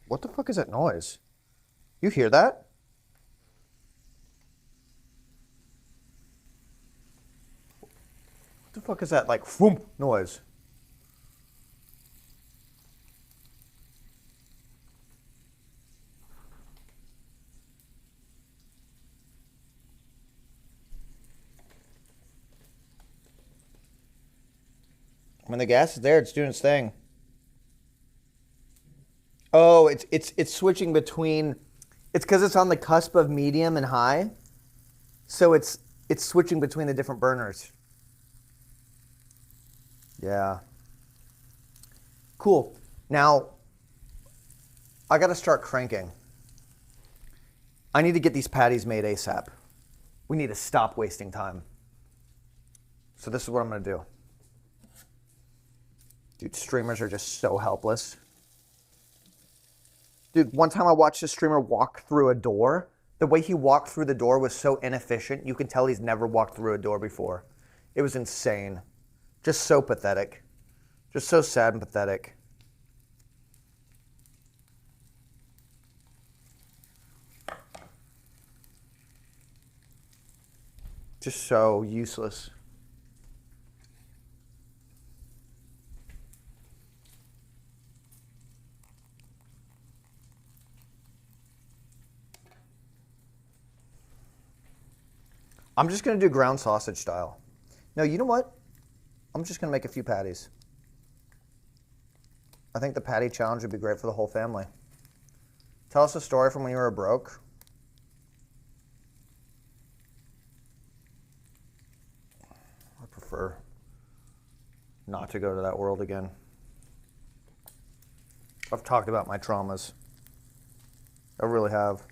[SPEAKER 1] What the fuck is that noise? You hear that? What the fuck is that, like, whoomp noise? When the gas is there, it's doing its thing. Oh, it's switching between. It's because it's on the cusp of medium and high, so it's switching between the different burners. Yeah. Cool. Now, I got to start cranking. I need to get these patties made ASAP. We need to stop wasting time. So this is what I'm going to do. Dude, streamers are just so helpless. Dude, one time I watched a streamer walk through a door. The way he walked through the door was so inefficient. You can tell he's never walked through a door before. It was insane. Just so pathetic. Just so sad and pathetic. Just so useless. I'm just going to do ground sausage style. No, you know what? I'm just going to make a few patties. I think the patty challenge would be great for the whole family. Tell us a story from when you were broke. I prefer not to go to that world again. I've talked about my traumas. I really have.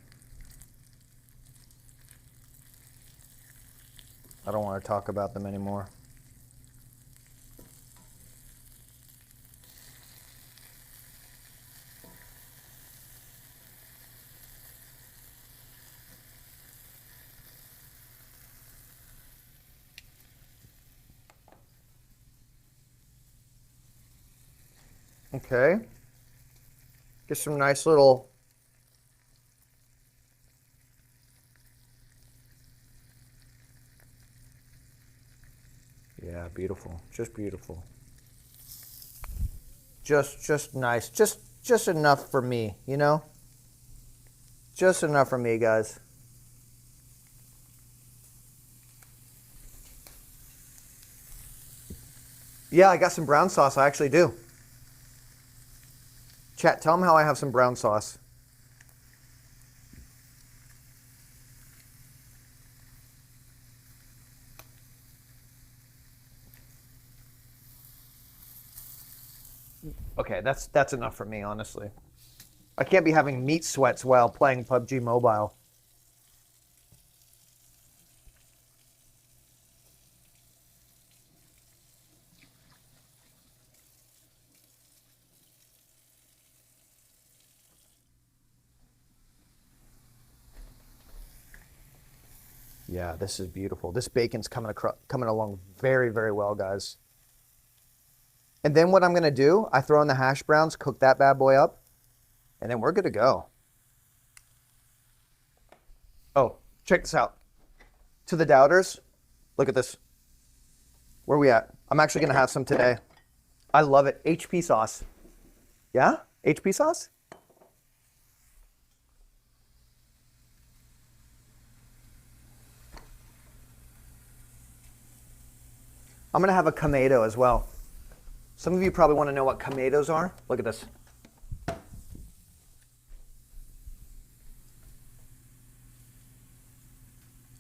[SPEAKER 1] I don't want to talk about them anymore. Okay. Get some nice little yeah, beautiful. Just beautiful. Just nice. Just enough for me, you know? Just enough for me, guys. Yeah, I got some brown sauce. I actually do. Chat, tell them how I have some brown sauce. Okay, that's enough for me, honestly. I can't be having meat sweats while playing PUBG Mobile. Yeah, this is beautiful. This bacon's coming along very, very well, guys. And then what I'm going to do, I throw in the hash browns, cook that bad boy up, and then we're good to go. Oh, check this out. To the doubters, look at this. Where are we at? I'm actually going to have some today. I love it. HP sauce. Yeah? HP sauce? I'm going to have a tomato as well. Some of you probably want to know what tomatoes are. Look at this.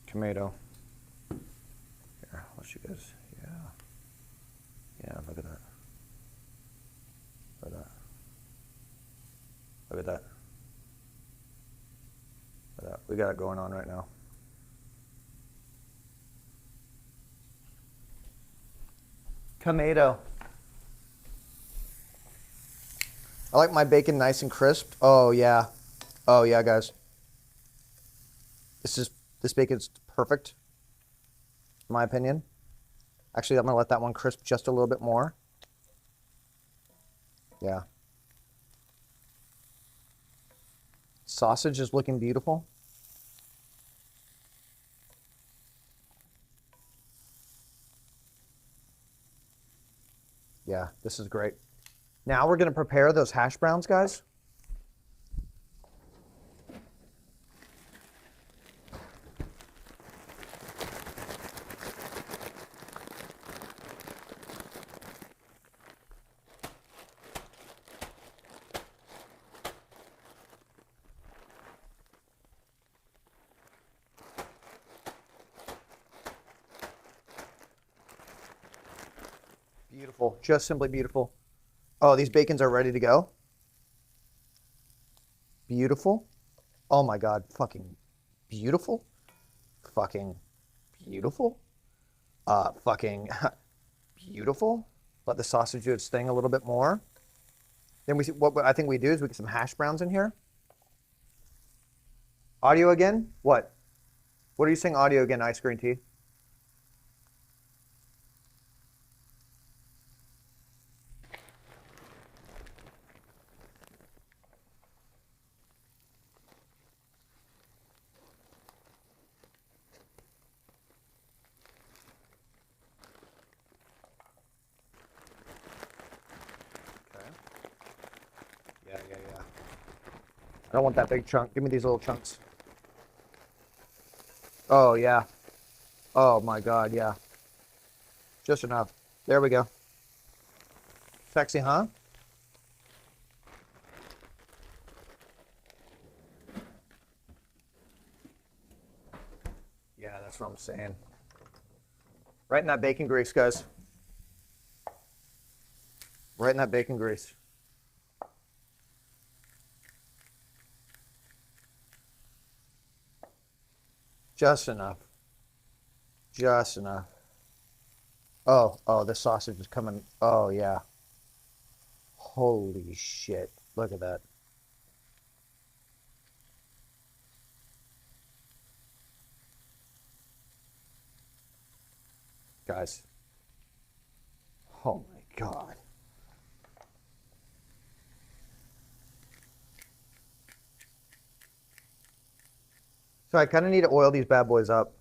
[SPEAKER 1] Tomato. Here, I'll show you guys. Yeah. Yeah, look at that. Look at that. Look at that. Look at that. We got it going on right now. Tomato. I like my bacon nice and crisp. Oh yeah. Oh yeah, guys. This bacon's perfect, in my opinion. Actually, I'm gonna let that one crisp just a little bit more. Yeah. Sausage is looking beautiful. Yeah, this is great. Now we're gonna prepare those hash browns, guys. Beautiful, just simply beautiful. Oh, these bacons are ready to go. Beautiful. Oh my God, fucking beautiful. Fucking beautiful. Fucking beautiful. Let the sausage do its thing a little bit more. Then what I think we do is we get some hash browns in here. Audio again? What? What are you saying audio again, Ice Green Tea? Yeah. I don't want that big chunk. Give me these little chunks. Oh, yeah. Oh, my God, yeah. Just enough. There we go. Sexy, huh? Yeah, that's what I'm saying. Right in that bacon grease, guys. Right in that bacon grease. Just enough. Just enough. Oh, the sausage is coming. Oh, yeah. Holy shit. Look at that. Guys. Oh, my God. So I kind of need to oil these bad boys up.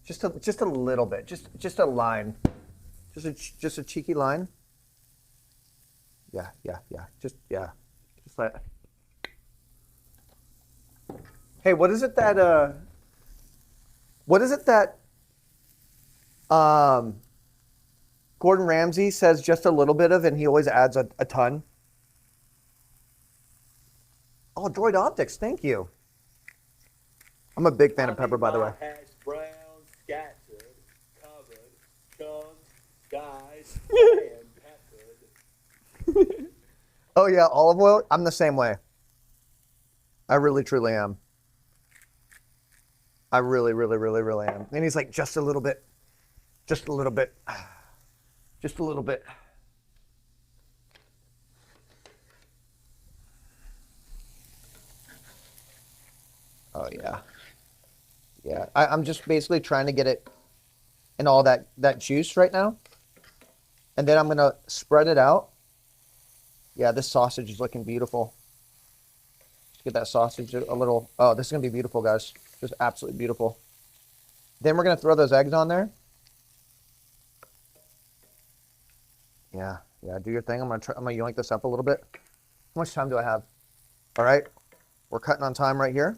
[SPEAKER 1] Just a little bit. Just a line. Just a cheeky line. Yeah. Just like. Hey, what is it that Gordon Ramsay says just a little bit of, and he always adds a ton? Oh, Droid Optics, thank you. I'm a big fan of pepper, by the way.
[SPEAKER 3] Hash brown, scattered, covered, chunked, diced, and peppered.
[SPEAKER 1] Oh yeah, olive oil. I'm the same way. I really, truly am. I really, really am. And he's like, just a little bit, just a little bit, just a little bit. Oh yeah. Yeah, I'm just basically trying to get it in all that juice right now. And then I'm gonna spread it out. Yeah, this sausage is looking beautiful. Let's get that sausage a little. Oh, this is gonna be beautiful, guys. Just absolutely beautiful. Then we're gonna throw those eggs on there. Yeah, do your thing. I'm gonna yoink this up a little bit. How much time do I have? All right, we're cutting on time right here.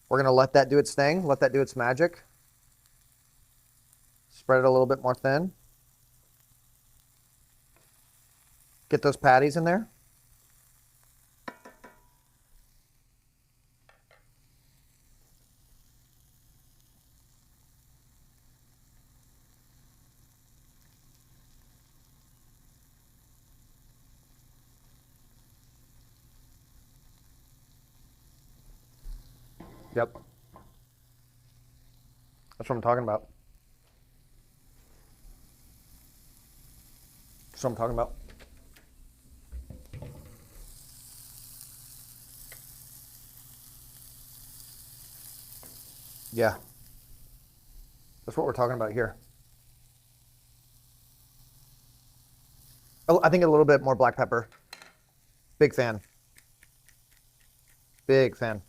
[SPEAKER 1] We're gonna let that do its thing, let that do its magic. Spread it a little bit more thin. Get those patties in there. Yep. That's what I'm talking about. That's what I'm talking about. Yeah. That's what we're talking about here. Oh, I think a little bit more black pepper. Big fan. Big fan.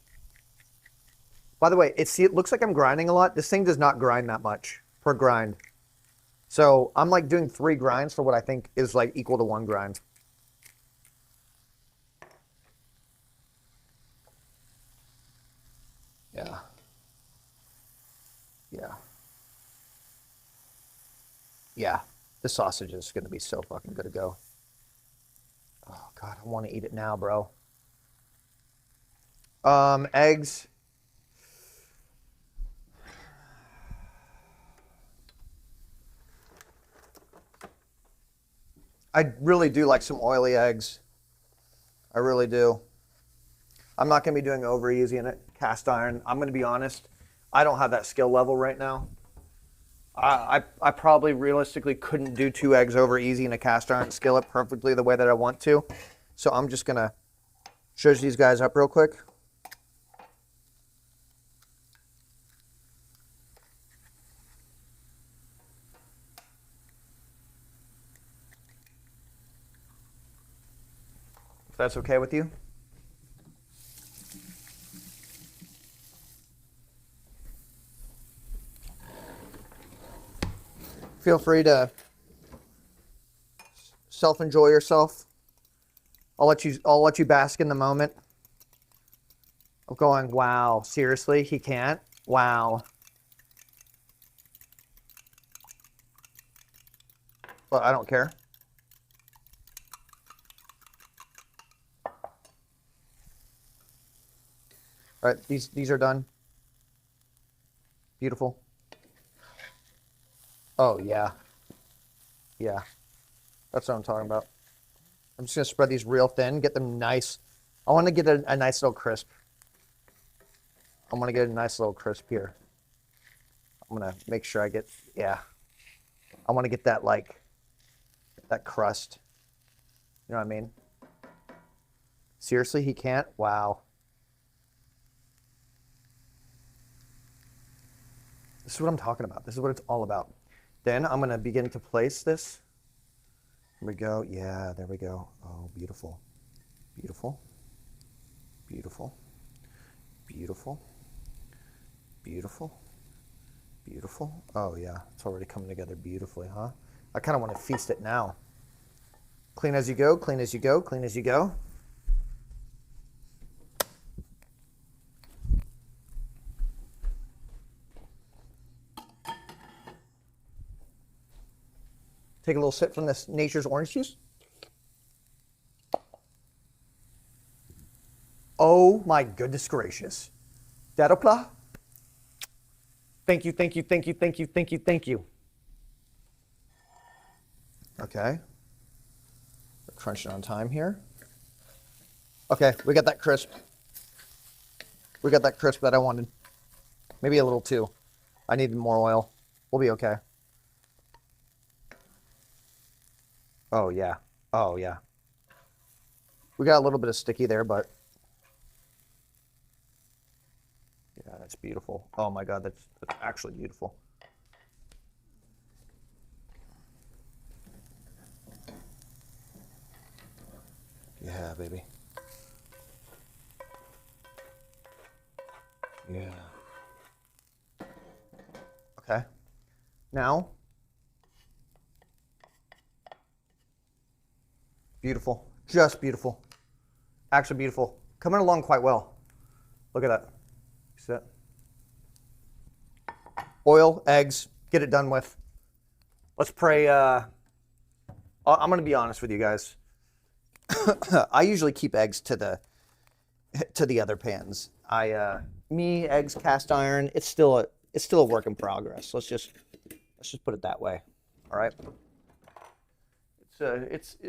[SPEAKER 1] By the way, it looks like I'm grinding a lot. This thing does not grind that much per grind. So I'm like doing 3 grinds for what I think is like equal to 1 grind. Yeah. Yeah. Yeah. This sausage is going to be so fucking good to go. Oh, God, I want to eat it now, bro. Eggs. I really do like some oily eggs. I really do. I'm not going to be doing over easy in it. Cast iron. I'm going to be honest. I don't have that skill level right now. I probably realistically couldn't do 2 eggs over easy in a cast iron skillet perfectly the way that I want to. So I'm just going to zhuzh these guys up real quick. If that's okay with you. Feel free to self-enjoy yourself. I'll let you bask in the moment of going, wow, seriously, he can't? Wow. But I don't care. All right, these are done. Beautiful. Oh, yeah. Yeah. That's what I'm talking about. I'm just going to spread these real thin, get them nice. I want to get a nice little crisp. I'm going to get a nice little crisp here. I'm going to make sure I get, yeah. I want to get that, like, that crust. You know what I mean? Seriously, he can't? Wow. This is what I'm talking about. This is what it's all about. Then I'm going to begin to place this. Here we go. Yeah, there we go. Oh, beautiful. Beautiful. Beautiful. Beautiful. Beautiful. Beautiful. Oh, yeah. It's already coming together beautifully, huh? I kind of want to feast it now. Clean as you go, clean as you go, clean as you go. Take a little sip from this Nature's orange juice. Oh my goodness gracious. Datopla. Thank you, thank you, thank you, thank you, thank you, thank you. Okay. We're crunching on time here. Okay, we got that crisp. We got that crisp that I wanted. Maybe a little too. I needed more oil. We'll be okay. Oh, yeah. Oh, yeah. We got a little bit of sticky there, but yeah, that's beautiful. Oh my God, that's actually beautiful. Yeah, baby. Yeah. Okay. Now, beautiful. Just beautiful. Actually beautiful. Coming along quite well. Look at that. See that? Oil, eggs, get it done with. Let's pray. I'm going to be honest with you guys. I usually keep eggs to the other pans. Eggs, cast iron. It's still a work in progress. Let's just put it that way. All right.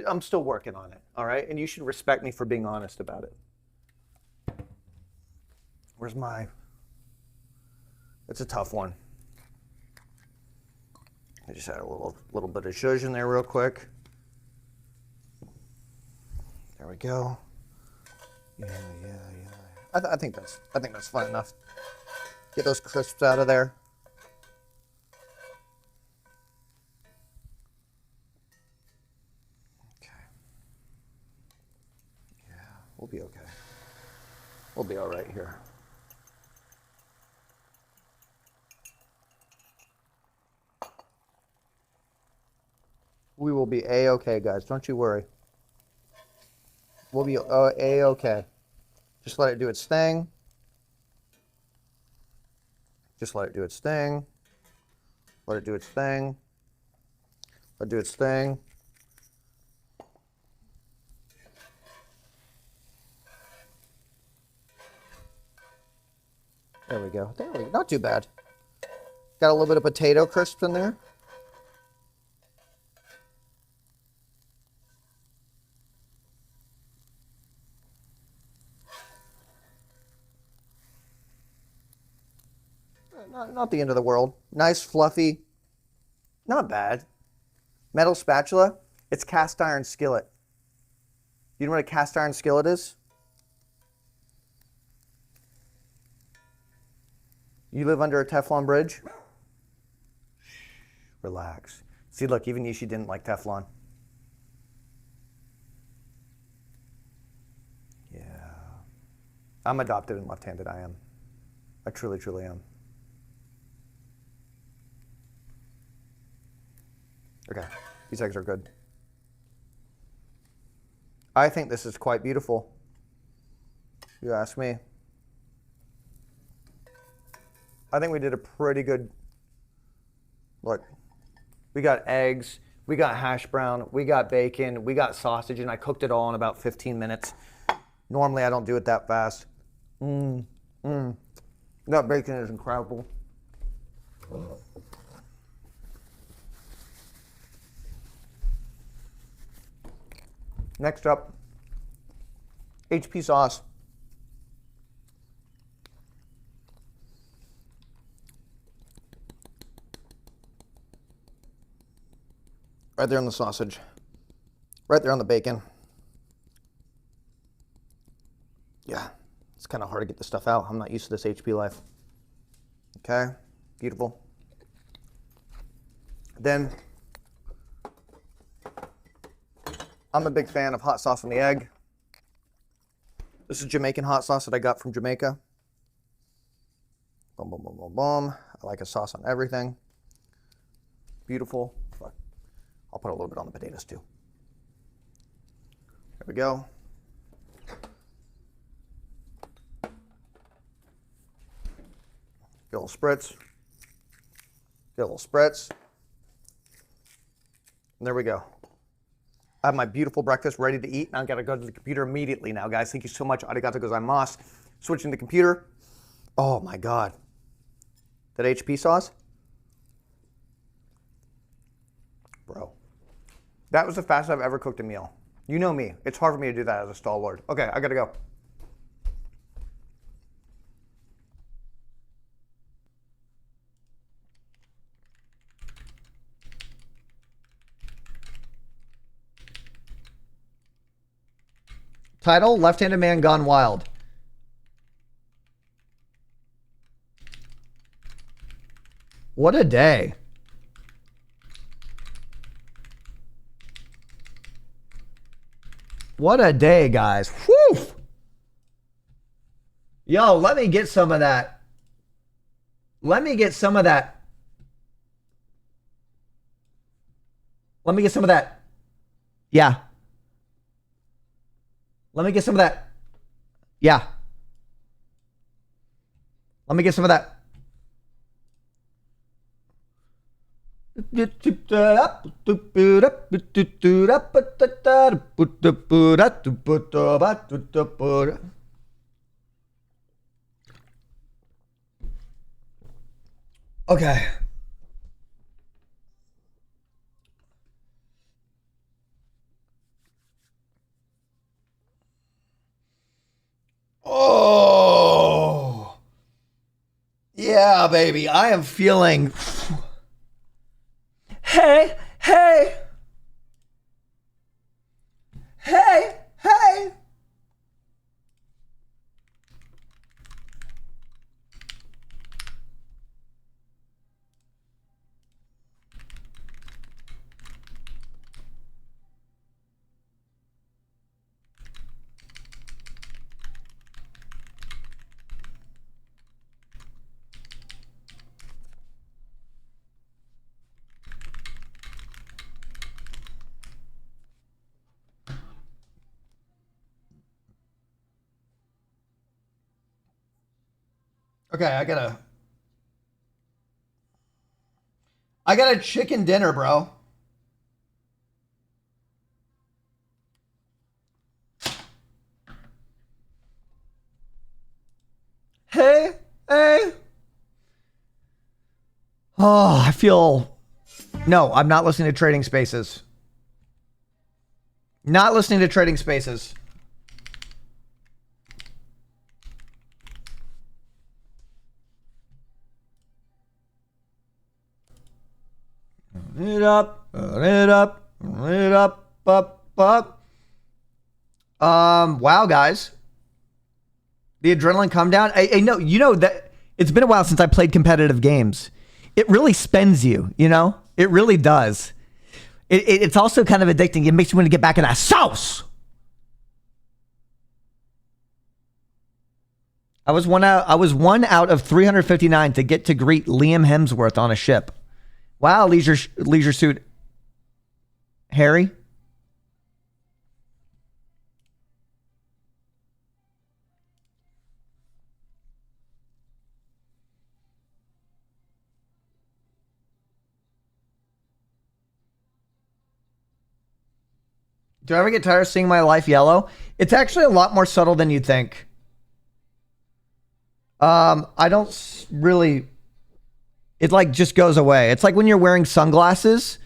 [SPEAKER 1] I'm still working on it. All right, and you should respect me for being honest about it. Where's my? It's a tough one. I just add a little bit of zhuzh in there real quick. There we go. Yeah. I think that's fine enough. Get those crisps out of there. Okay. Yeah, we'll be okay. We'll be all right here. We will be A-okay, guys. Don't you worry. We'll be A-okay. Just let it do its thing. Just let it do its thing. Let it do its thing. Let it do its thing. There we go. There we go. Not too bad. Got a little bit of potato crisps in there. Not the end of the world. Nice, fluffy. Not bad. Metal spatula. It's cast iron skillet. You know what a cast iron skillet is? You live under a Teflon bridge? Relax. See, look, even Nishi didn't like Teflon. Yeah. I'm adopted and left-handed, I am. I truly, truly am. Okay, these eggs are good. I think this is quite beautiful. You ask me. I think we did a pretty good, look, we got eggs, we got hash brown, we got bacon, we got sausage, and I cooked it all in about 15 minutes. Normally I don't do it that fast. That bacon is incredible. Next up, HP sauce. Right there on the sausage. Right there on the bacon. Yeah, it's kind of hard to get this stuff out. I'm not used to this HP life. Okay, beautiful. Then, I'm a big fan of hot sauce on the egg. This is Jamaican hot sauce that I got from Jamaica. Boom, boom, boom, boom, boom. I like a sauce on everything. Beautiful. I'll put a little bit on the potatoes too. There we go. Get a little spritz. Get a little spritz. And there we go. I have my beautiful breakfast ready to eat. Now I've got to go to the computer immediately now, guys. Thank you so much. Arigato gozaimasu. Switching the computer. Oh my God. That HP sauce? Bro. That was the fastest I've ever cooked a meal. You know me. It's hard for me to do that as a stalwart. Okay, I gotta go. Title, Left-Handed Man Gone Wild. What a day. What a day, guys. Whew. Yo, let me get some of that. Let me get some of that. Let me get some of that. Yeah. Let me get some of that. Yeah. Let me get some of that. Okay. Oh. Yeah, baby. I am feeling Hey, hey. Hey, hey. Okay, I got a chicken dinner, bro. Hey, hey. Oh, I feel... No, I'm not listening to Trading Spaces. Not listening to Trading Spaces. It up, it up, it up. Wow, guys. The adrenaline come down. I know, you know that it's been a while since I played competitive games. It really spends you, you know? It really does. It's also kind of addicting. It makes you want to get back in that sauce. I was one out of 359 to get to greet Liam Hemsworth on a ship. Wow, leisure suit Harry. Do I ever get tired of seeing my life yellow? It's actually a lot more subtle than you'd think. I don't really... It like just goes away. It's like when you're wearing sunglasses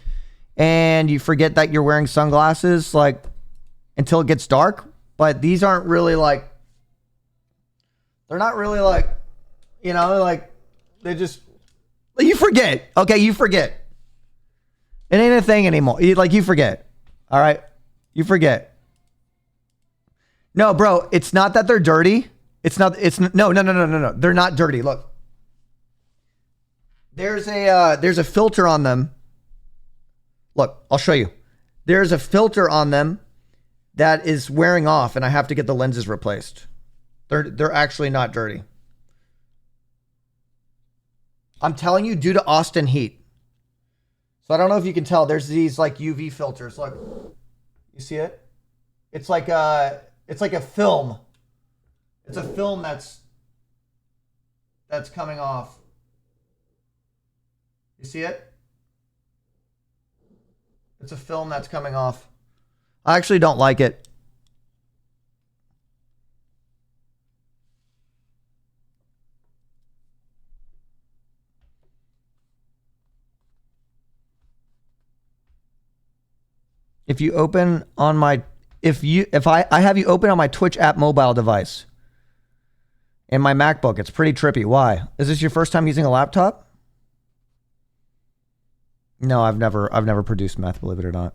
[SPEAKER 1] and you forget that you're wearing sunglasses like until it gets dark. But these aren't really like... They're not really like... You know, like... They just... You forget. Okay, you forget. It ain't a thing anymore. You forget. All right? You forget. No, bro, it's not that they're dirty. No. They're not dirty. Look. There's a filter on them. Look, I'll show you. There's a filter on them that is wearing off and I have to get the lenses replaced. They're actually not dirty. I'm telling you, due to Austin heat. So I don't know if you can tell. There's these like UV filters. Look. You see it? It's like a film. It's a film that's coming off. You see it? It's a film that's coming off. I actually don't like it. If you open on my if I have you open on my Twitch app mobile device and my MacBook, it's pretty trippy. Why? Is this your first time using a laptop? No, I've never produced meth, believe it or not.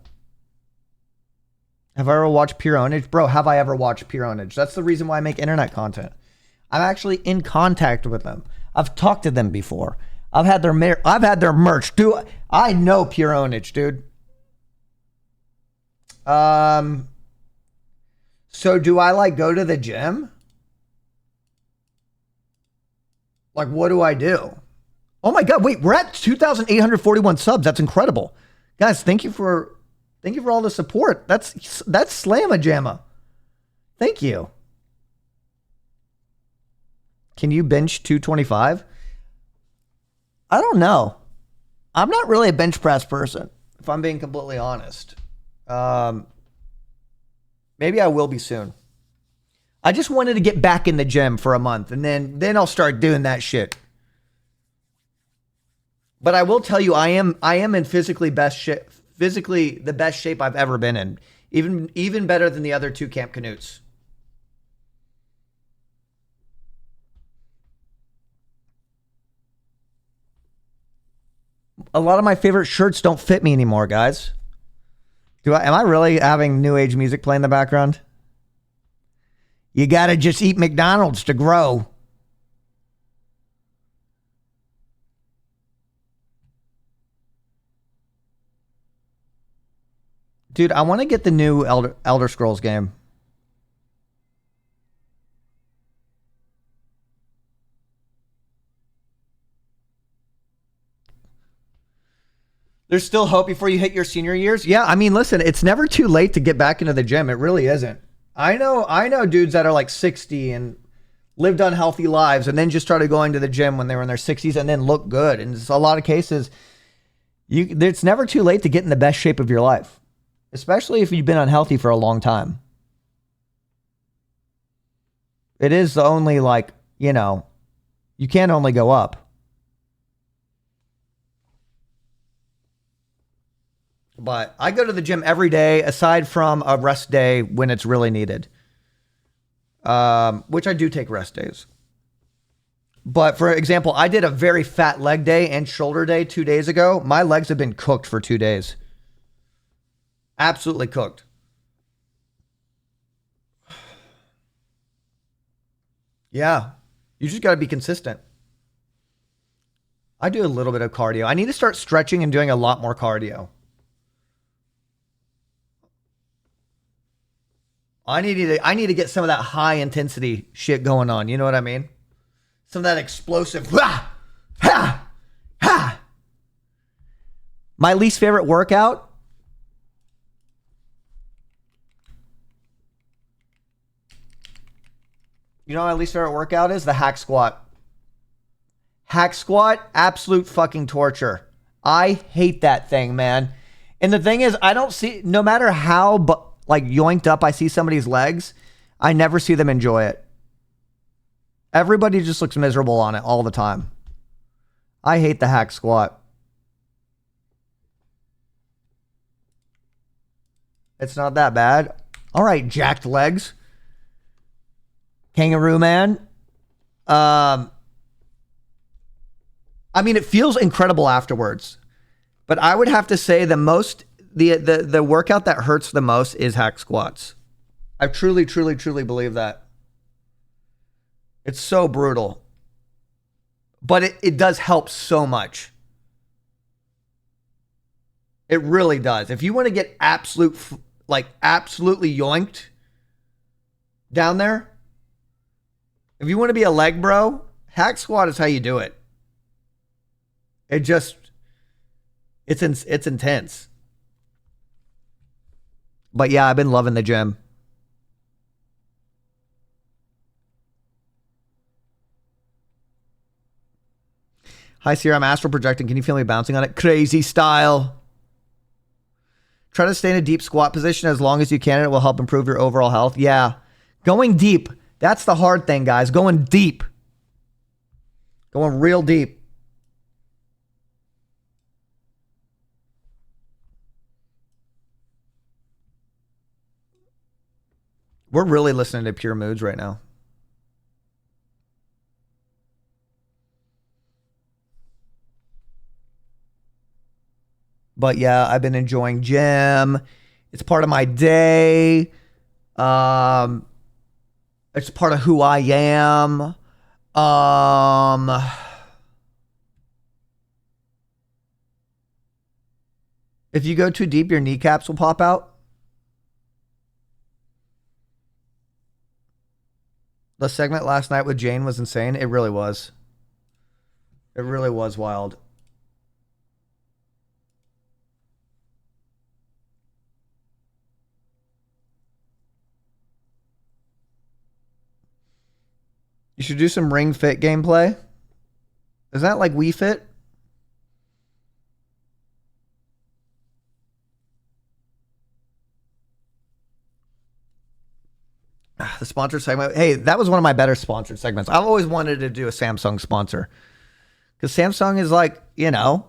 [SPEAKER 1] Have I ever watched Pure Ownage? Bro, have I ever watched Pure Ownage? That's the reason why I make internet content. I'm actually in contact with them. I've talked to them before. I've had their merch. Dude, I know Pure Ownage, dude. So do I like go to the gym? Like, what do I do? Oh my God, wait, we're at 2,841 subs. That's incredible. Guys, thank you for all the support. That's slamma-jamma. Thank you. Can you bench 225? I don't know. I'm not really a bench press person, if I'm being completely honest. Maybe I will be soon. I just wanted to get back in the gym for a month and then I'll start doing that shit. But I will tell you, I am in physically the best shape I've ever been in. Even better than the other two Camp Canutes. A lot of my favorite shirts don't fit me anymore, guys. Am I really having new age music play in the background? You gotta just eat McDonald's to grow. Dude, I want to get the new Elder Scrolls game. There's still hope before you hit your senior years. Yeah, I mean, listen, it's never too late to get back into the gym. It really isn't. I know dudes that are like 60 and lived unhealthy lives and then just started going to the gym when they were in their 60s and then look good. And it's a lot of cases, it's never too late to get in the best shape of your life, especially if you've been unhealthy for a long time. It is the only, like, you know, you can't only go up. But I go to the gym every day, aside from a rest day when it's really needed. Which I do take rest days. But for example, I did a very fat leg day and shoulder day 2 days ago. My legs have been cooked for 2 days. Absolutely cooked. Yeah. You just got to be consistent. I do a little bit of cardio. I need to start stretching and doing a lot more cardio. I need to get some of that high intensity shit going on. You know what I mean? Some of that explosive. Ha! Ha! Ha! My least favorite workout. You know what my least favorite workout is? The hack squat. Hack squat, absolute fucking torture. I hate that thing, man. And the thing is, I don't see, no matter how like yoinked up I see somebody's legs, I never see them enjoy it. Everybody just looks miserable on it all the time. I hate the hack squat. It's not that bad. All right, jacked legs. Kangaroo man. I mean, it feels incredible afterwards. But I would have to say the workout that hurts the most is hack squats. I truly, truly, truly believe that. It's so brutal. But it does help so much. It really does. If you want to get absolutely yoinked down there, if you want to be a leg bro, hack squat is how you do it. It's intense. But yeah, I've been loving the gym. Hi, Cyr, I'm astral projecting. Can you feel me bouncing on it? Crazy style. Try to stay in a deep squat position as long as you can. And it will help improve your overall health. Yeah. Going deep. That's the hard thing, guys. Going deep. Going real deep. We're really listening to Pure Moods right now. But yeah, I've been enjoying gym. It's part of my day. It's part of who I am. If you go too deep, your kneecaps will pop out. The segment last night with Jane was insane. It really was. It really was wild. You should do some Ring Fit gameplay. Is that like Wii Fit? The sponsor segment. Hey, that was one of my better sponsored segments. I've always wanted to do a Samsung sponsor. Because Samsung is like, you know,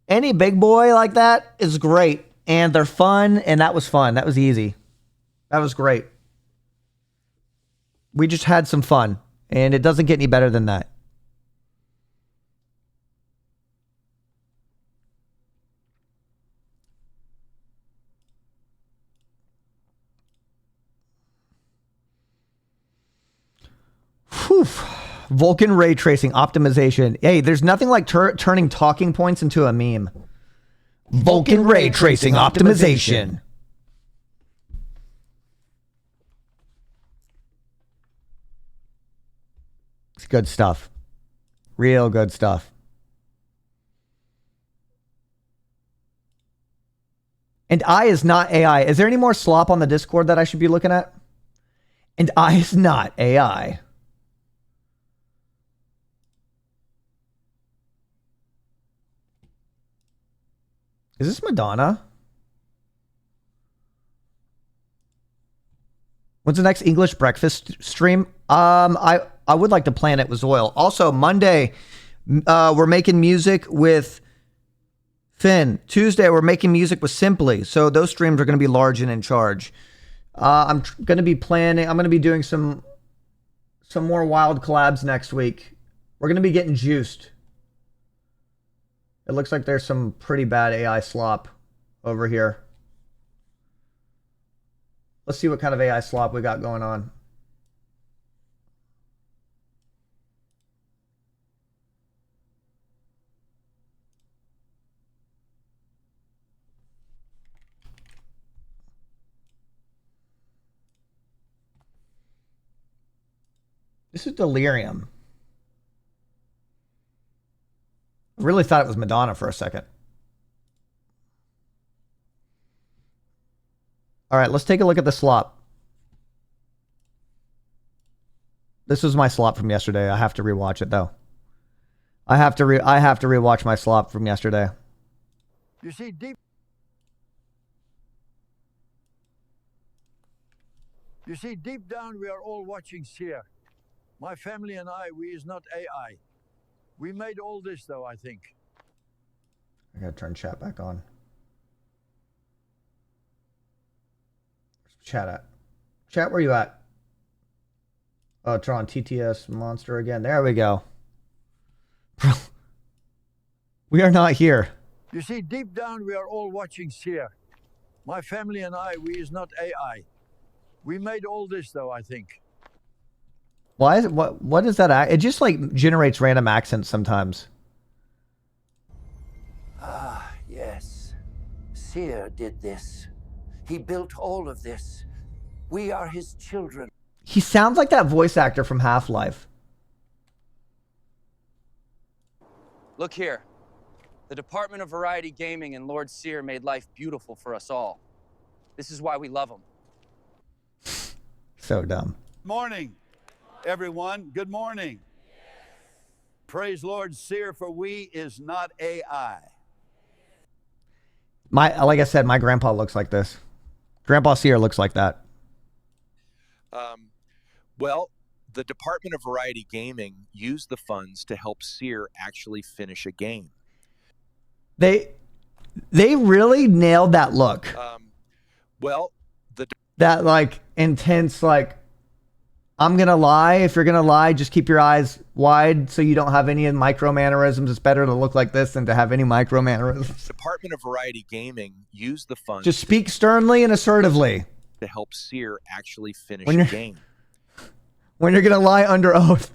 [SPEAKER 1] any big boy like that is great. And they're fun. And that was fun. That was easy. That was great. We just had some fun. And it doesn't get any better than that. Oof. Vulkan ray tracing optimization. Hey, there's nothing like turning talking points into a meme. Vulkan ray tracing optimization. It's good stuff. Real good stuff. And I is not AI. Is there any more slop on the Discord that I should be looking at? And I is not AI. Is this Madonna? When's the next English breakfast stream? I would like to plan it with Zoil. Also, Monday, we're making music with Finn. Tuesday, we're making music with Simply. So those streams are going to be large and in charge. I'm going to be planning. I'm going to be doing some more wild collabs next week. We're going to be getting juiced. It looks like there's some pretty bad AI slop over here. Let's see what kind of AI slop we got going on. This is Delirium. I really thought it was Madonna for a second. All right, let's take a look at the slop. This was my slop from yesterday. I have to rewatch it though. I have to rewatch my slop from yesterday.
[SPEAKER 4] You see, deep down, we are all watching Cyr. My family and I, we is not AI. We made all this, though, I think.
[SPEAKER 1] I gotta turn chat back on. Where's chat at? Chat, where you at? Oh, turn on TTS monster again. There we go. We are not here.
[SPEAKER 4] You see, deep down, we are all watching Cyr. My family and I, we is not AI. We made all this, though, I think.
[SPEAKER 1] Why is it, what is that? It just like generates random accents sometimes.
[SPEAKER 5] Ah, yes. Cyr did this. He built all of this. We are his children.
[SPEAKER 1] He sounds like that voice actor from Half-Life.
[SPEAKER 6] Look here. The Department of Variety Gaming and Lord Cyr made life beautiful for us all. This is why we love him.
[SPEAKER 1] So dumb.
[SPEAKER 4] Morning, everyone. Good morning. Praise Lord Cyr, for we is not AI.
[SPEAKER 1] Like I said, my grandpa looks like this. Grandpa Cyr looks like that.
[SPEAKER 7] Well, the Department of Variety Gaming used the funds to help Cyr actually finish a game.
[SPEAKER 1] They really nailed that look. That like intense, like, I'm gonna lie. If you're gonna lie, just keep your eyes wide so you don't have any micro mannerisms. It's better to look like this than to have any micro mannerisms.
[SPEAKER 7] Department of Variety Gaming used the funds.
[SPEAKER 1] Just speak sternly and assertively
[SPEAKER 7] to help Cyr actually finish a game.
[SPEAKER 1] When you're gonna lie under oath.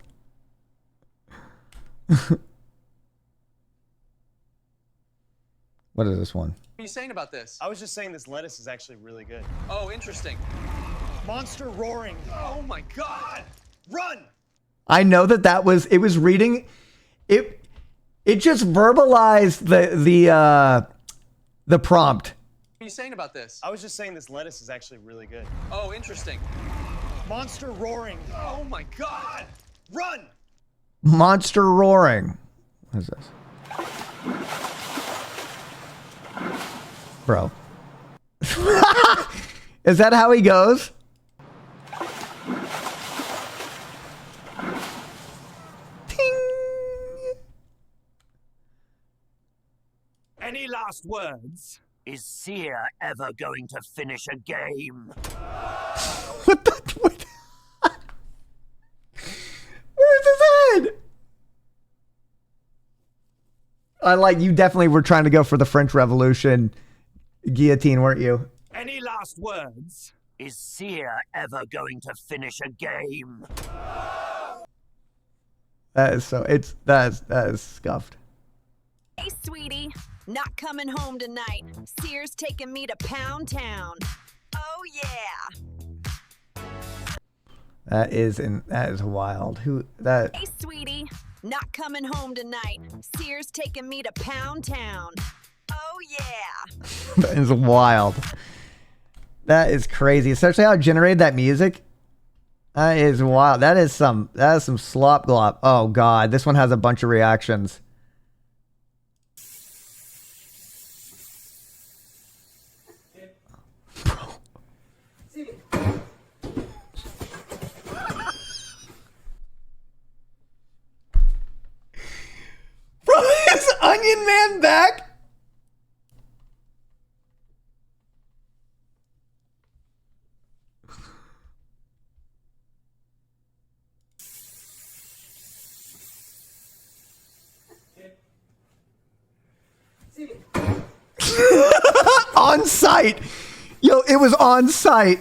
[SPEAKER 1] What is this one?
[SPEAKER 6] What are you saying about this?
[SPEAKER 8] I was just saying this lettuce is actually really good.
[SPEAKER 6] Oh, interesting.
[SPEAKER 8] Monster roaring.
[SPEAKER 6] Oh my God!
[SPEAKER 8] Run!
[SPEAKER 1] I know that was, it was reading, it just verbalized the prompt.
[SPEAKER 6] What are you saying about this?
[SPEAKER 8] I was just saying this lettuce is actually really good.
[SPEAKER 6] Oh, interesting.
[SPEAKER 8] Monster roaring.
[SPEAKER 6] Oh my God!
[SPEAKER 8] Run!
[SPEAKER 1] Monster roaring. What is this? Bro. Is that how he goes?
[SPEAKER 4] Any last words?
[SPEAKER 5] Is Cyr ever going to finish a game?
[SPEAKER 1] What the? What? Where's his head? I like, you definitely were trying to go for the French Revolution guillotine, weren't you?
[SPEAKER 4] Any last words?
[SPEAKER 5] Is Cyr ever going to finish a game?
[SPEAKER 1] That is so, that is scuffed.
[SPEAKER 9] Hey, sweetie, not coming home tonight. Cyr's taking me to Pound Town. Oh, yeah.
[SPEAKER 1] That is wild. Who, that?
[SPEAKER 9] Hey, sweetie, not coming home tonight. Cyr's taking me to Pound Town. Oh, yeah.
[SPEAKER 1] That is wild. That is crazy. Especially how it generated that music. That is wild. That is some slop glop. Oh god, this one has a bunch of reactions. Bro, is Onion Man back? On site. Yo, it was on site.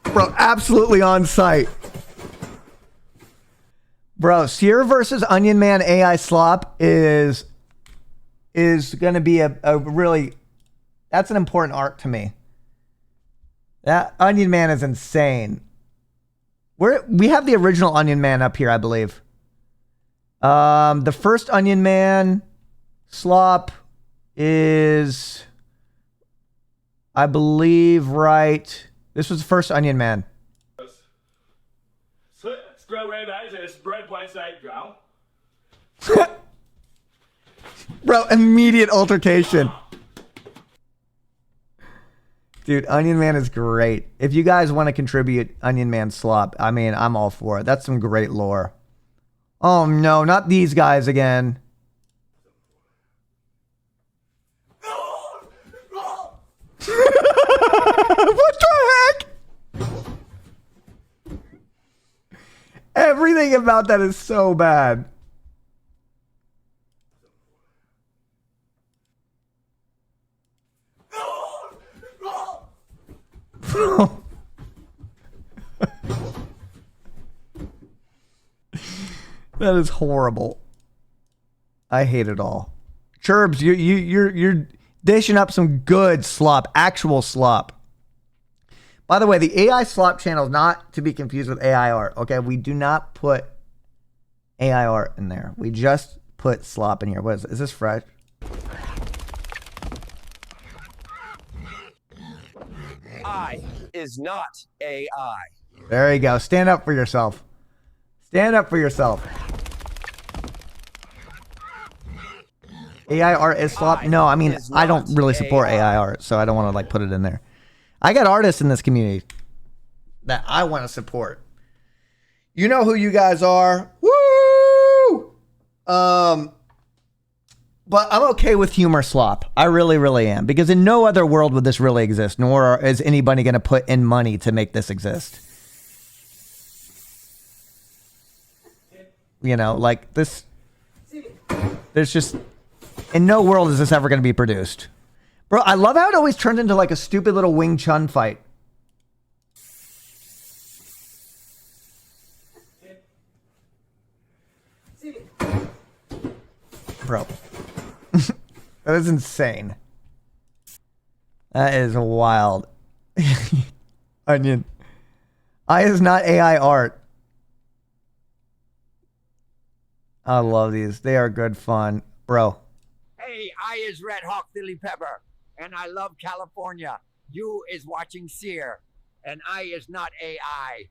[SPEAKER 1] Bro, absolutely on site. Bro, Cyr versus Onion Man AI slop is going to be a really, that's an important arc to me. That Onion Man is insane. We have the original Onion Man up here, I believe. The first Onion Man slop is, I believe, right. This was the first Onion Man. Bro, immediate altercation. Dude, Onion Man is great. If you guys want to contribute Onion Man slop, I mean, I'm all for it. That's some great lore. Oh no, not these guys again. What the heck? Everything about that is so bad. That is horrible. I hate it all. Churbs, you're dishing up some good slop, actual slop. By the way, the AI slop channel is not to be confused with AI art. Okay, we do not put AI art in there. We just put slop in here. What is this fresh?
[SPEAKER 10] I is not AI.
[SPEAKER 1] There you go. Stand up for yourself. Stand up for yourself. AI art is slop? No, I mean, I don't really support AI art, so I don't want to like put it in there. I got artists in this community that I want to support. You know who you guys are. Woo! But I'm okay with humor slop. I really, really am. Because in no other world would this really exist, nor is anybody going to put in money to make this exist. You know, like this, there's just, in no world is this ever going to be produced. Bro, I love how it always turns into like a stupid little Wing Chun fight. Bro. That is insane. That is wild. Onion. I is not AI art. I love these. They are good fun. Bro.
[SPEAKER 5] Hey, I is Red Hawk Chili Pepper, and I love California. You is watching Cyr, and I is not AI.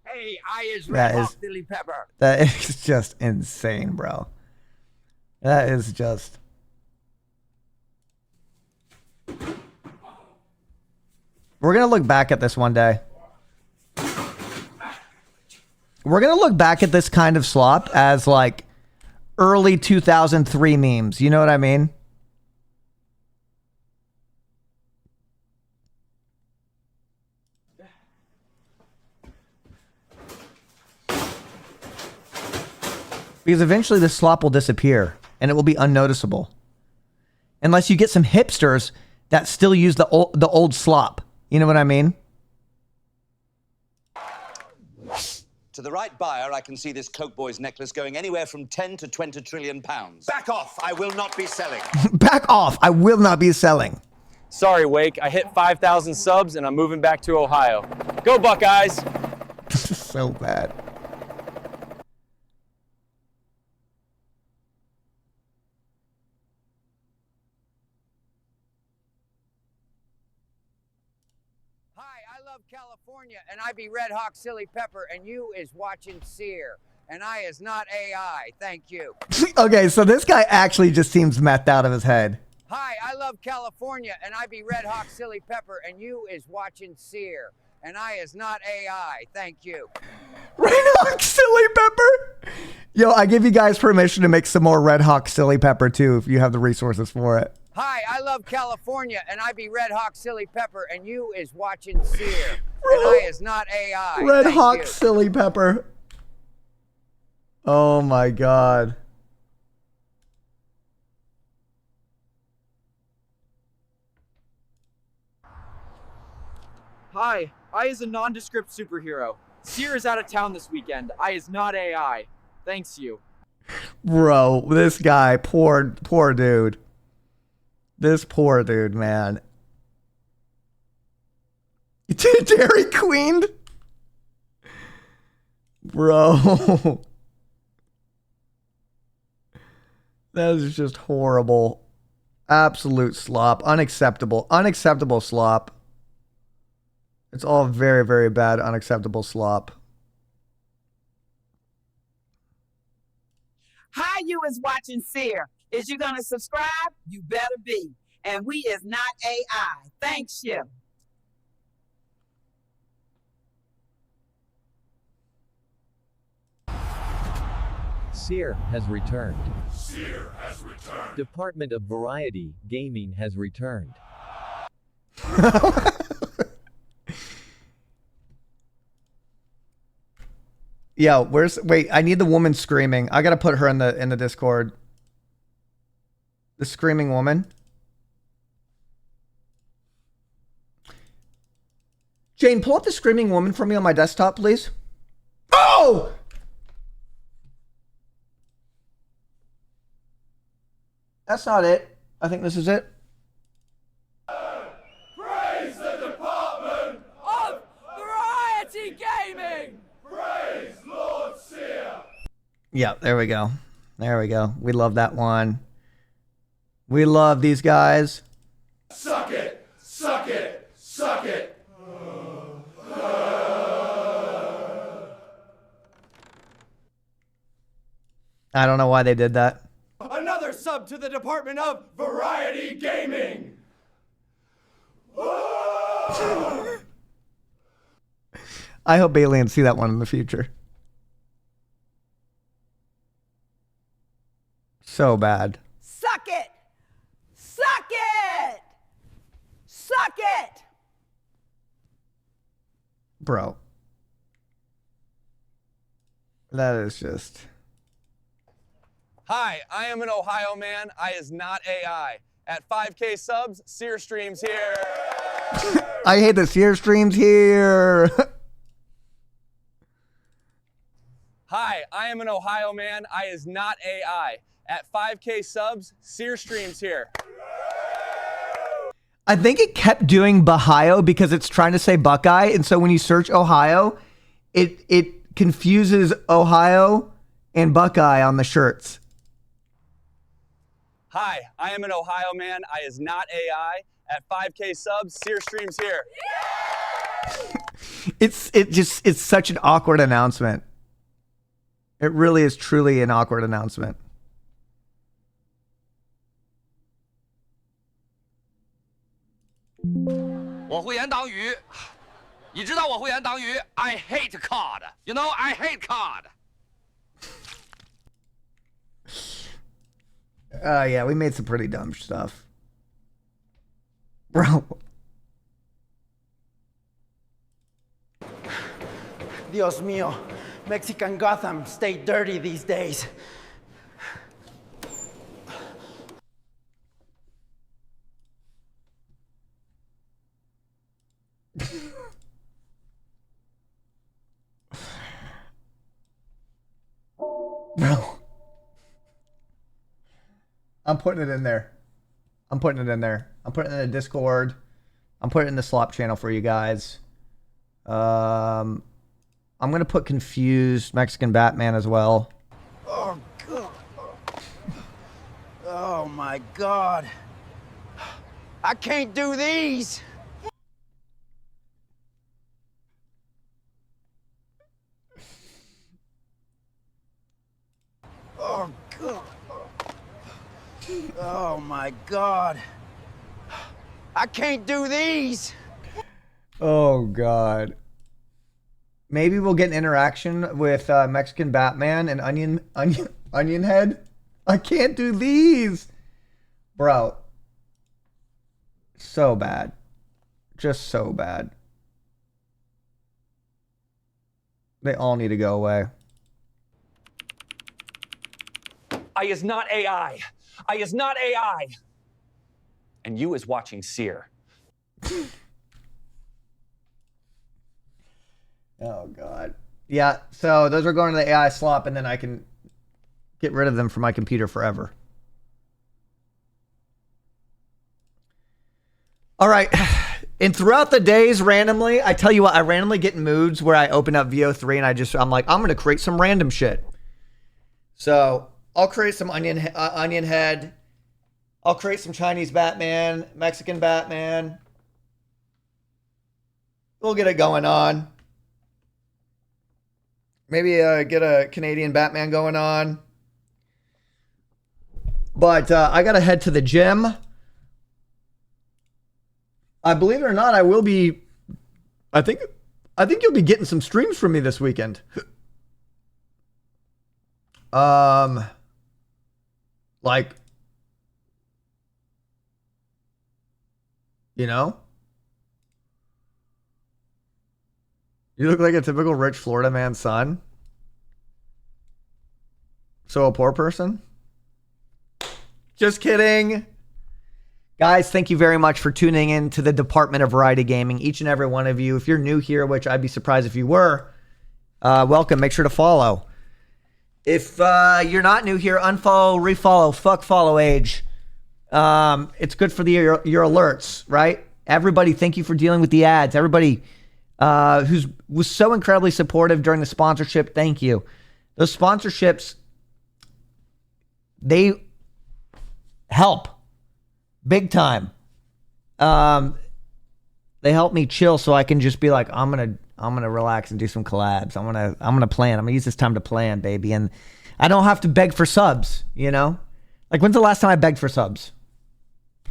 [SPEAKER 5] Hey, I is Red Hawk Chili Pepper.
[SPEAKER 1] That is just insane, bro. That is just... We're going to look back at this one day. We're going to look back at this kind of slop as like early 2003 memes. You know what I mean? Because eventually this slop will disappear and it will be unnoticeable. Unless you get some hipsters that still use the old slop. You know what I mean?
[SPEAKER 11] To the right buyer, I can see this Coke Boys necklace going anywhere from 10 to 20 trillion pounds.
[SPEAKER 8] Back off. I will not be selling.
[SPEAKER 1] Back off. I will not be selling.
[SPEAKER 12] Sorry, Wake. I hit 5,000 subs and I'm moving back to Ohio. Go Buckeyes!
[SPEAKER 1] This is so bad.
[SPEAKER 5] California, and I be Red Hawk Silly Pepper, and you is watching Cyr, and I is not AI. Thank you.
[SPEAKER 1] Okay, so this guy actually just seems methed out of his head.
[SPEAKER 5] Hi, I love California, and I be Red Hawk Silly Pepper, and you is watching Cyr, and I is not AI. Thank you.
[SPEAKER 1] Red Hawk Silly Pepper? Yo, I give you guys permission to make some more Red Hawk Silly Pepper too if you have the resources for it.
[SPEAKER 5] Hi, I love California, and I be Red Hawk Silly Pepper, and you is watching Cyr, and I is not AI.
[SPEAKER 1] Red
[SPEAKER 5] Thank
[SPEAKER 1] Hawk
[SPEAKER 5] you.
[SPEAKER 1] Silly Pepper. Oh my God.
[SPEAKER 13] Hi, I is a nondescript superhero. Cyr is out of town this weekend. I is not AI. Thanks you.
[SPEAKER 1] Bro, this guy, poor dude. This poor dude, man. Dairy Queen? Bro. That is just horrible. Absolute slop. Unacceptable. Unacceptable slop. It's all very, very bad, unacceptable slop.
[SPEAKER 14] Hi, you is watching Cyr. Is you gonna subscribe? You better be. And we is not AI. Thanks you.
[SPEAKER 15] Cyr has returned.
[SPEAKER 16] Cyr has returned.
[SPEAKER 15] Department of Variety Gaming has returned.
[SPEAKER 1] Yo, wait, I need the woman screaming. I gotta put her in the Discord. The screaming woman. Jane, pull up the screaming woman for me on my desktop, please. Oh! That's not it. I think this is it.
[SPEAKER 16] Praise the Department
[SPEAKER 17] of Variety Gaming!
[SPEAKER 16] Praise Lord Cyr!
[SPEAKER 1] Yeah, there we go. There we go. We love that one. We love these guys.
[SPEAKER 16] Suck it! Suck it! Suck it!
[SPEAKER 1] I don't know why they did that.
[SPEAKER 8] Another sub to the Department of
[SPEAKER 16] Variety Gaming!
[SPEAKER 1] I hope aliens see that one in the future. So bad.
[SPEAKER 14] Suck it! Suck it! Suck it!
[SPEAKER 1] Bro. That is just...
[SPEAKER 6] Hi, I am an Ohio man. I is not AI. At 5K subs, Cyr streams here.
[SPEAKER 1] I hate the Cyr streams here.
[SPEAKER 6] Hi, I am an Ohio man. I is not AI. At 5K subs, Cyr streams here.
[SPEAKER 1] I think it kept doing Bahio because it's trying to say Buckeye, and so when you search Ohio, it confuses Ohio and Buckeye on the shirts.
[SPEAKER 6] Hi, I am an Ohio man. I is not AI. At 5K subs, Cyr streams here.
[SPEAKER 1] It's such an awkward announcement. It really is truly an awkward announcement.
[SPEAKER 18] I hate COD. You know, I hate COD.
[SPEAKER 1] Yeah, we made some pretty dumb stuff. Bro.
[SPEAKER 19] Dios mío, Mexican Gotham stay dirty these days.
[SPEAKER 1] Bro. I'm putting it in there. I'm putting it in there. I'm putting it in the Discord. I'm putting it in the slop channel for you guys. I'm going to put confused Mexican Batman as well.
[SPEAKER 19] Oh, God. Oh, my God. I can't do these. Oh, God. Oh, my God. I can't do these.
[SPEAKER 1] Oh, God. Maybe we'll get an interaction with Mexican Batman and Onion Head. I can't do these. Bro. So bad. Just so bad. They all need to go away.
[SPEAKER 18] I is not AI. I is not AI. And you is watching Cyr.
[SPEAKER 1] Oh, God. Yeah, so those are going to the AI slop, and then I can get rid of them from my computer forever. All right. And throughout the days, randomly, I tell you what, I randomly get in moods where I open up VO3 and I'm like, I'm going to create some random shit. So I'll create some onion head. I'll create some Chinese Batman, Mexican Batman. We'll get it going on. Maybe get a Canadian Batman going on. But I got to head to the gym. I believe it or not, I will be. I think you'll be getting some streams from me this weekend. Like, you know, you look like a typical rich Florida man's son. So a poor person? Just kidding. Guys, thank you very much for tuning in to the Department of Variety Gaming. Each and every one of you. If you're new here, which I'd be surprised if you were, welcome. Make sure to follow. If you're not new here, unfollow, refollow, fuck follow age. It's good for your alerts, right? Everybody, thank you for dealing with the ads. Everybody was so incredibly supportive during the sponsorship, thank you. Those sponsorships, they help big time. They help me chill so I can just be like, I'm gonna relax and do some collabs. I'm gonna plan. I'm gonna use this time to plan, baby. And I don't have to beg for subs, you know? Like, when's the last time I begged for subs?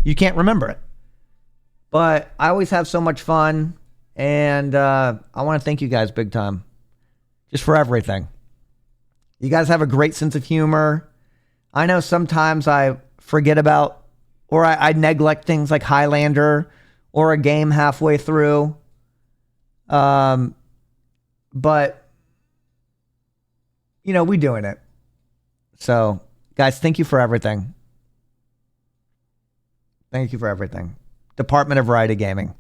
[SPEAKER 1] You can't remember it. But I always have so much fun, and I want to thank you guys big time. Just for everything. You guys have a great sense of humor. I know sometimes I forget about, or I neglect things like Highlander or a game halfway through. But, you know, we doing it. So, guys, thank you for everything. Thank you for everything. Department of Variety Gaming.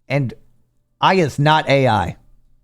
[SPEAKER 1] And I is not AI.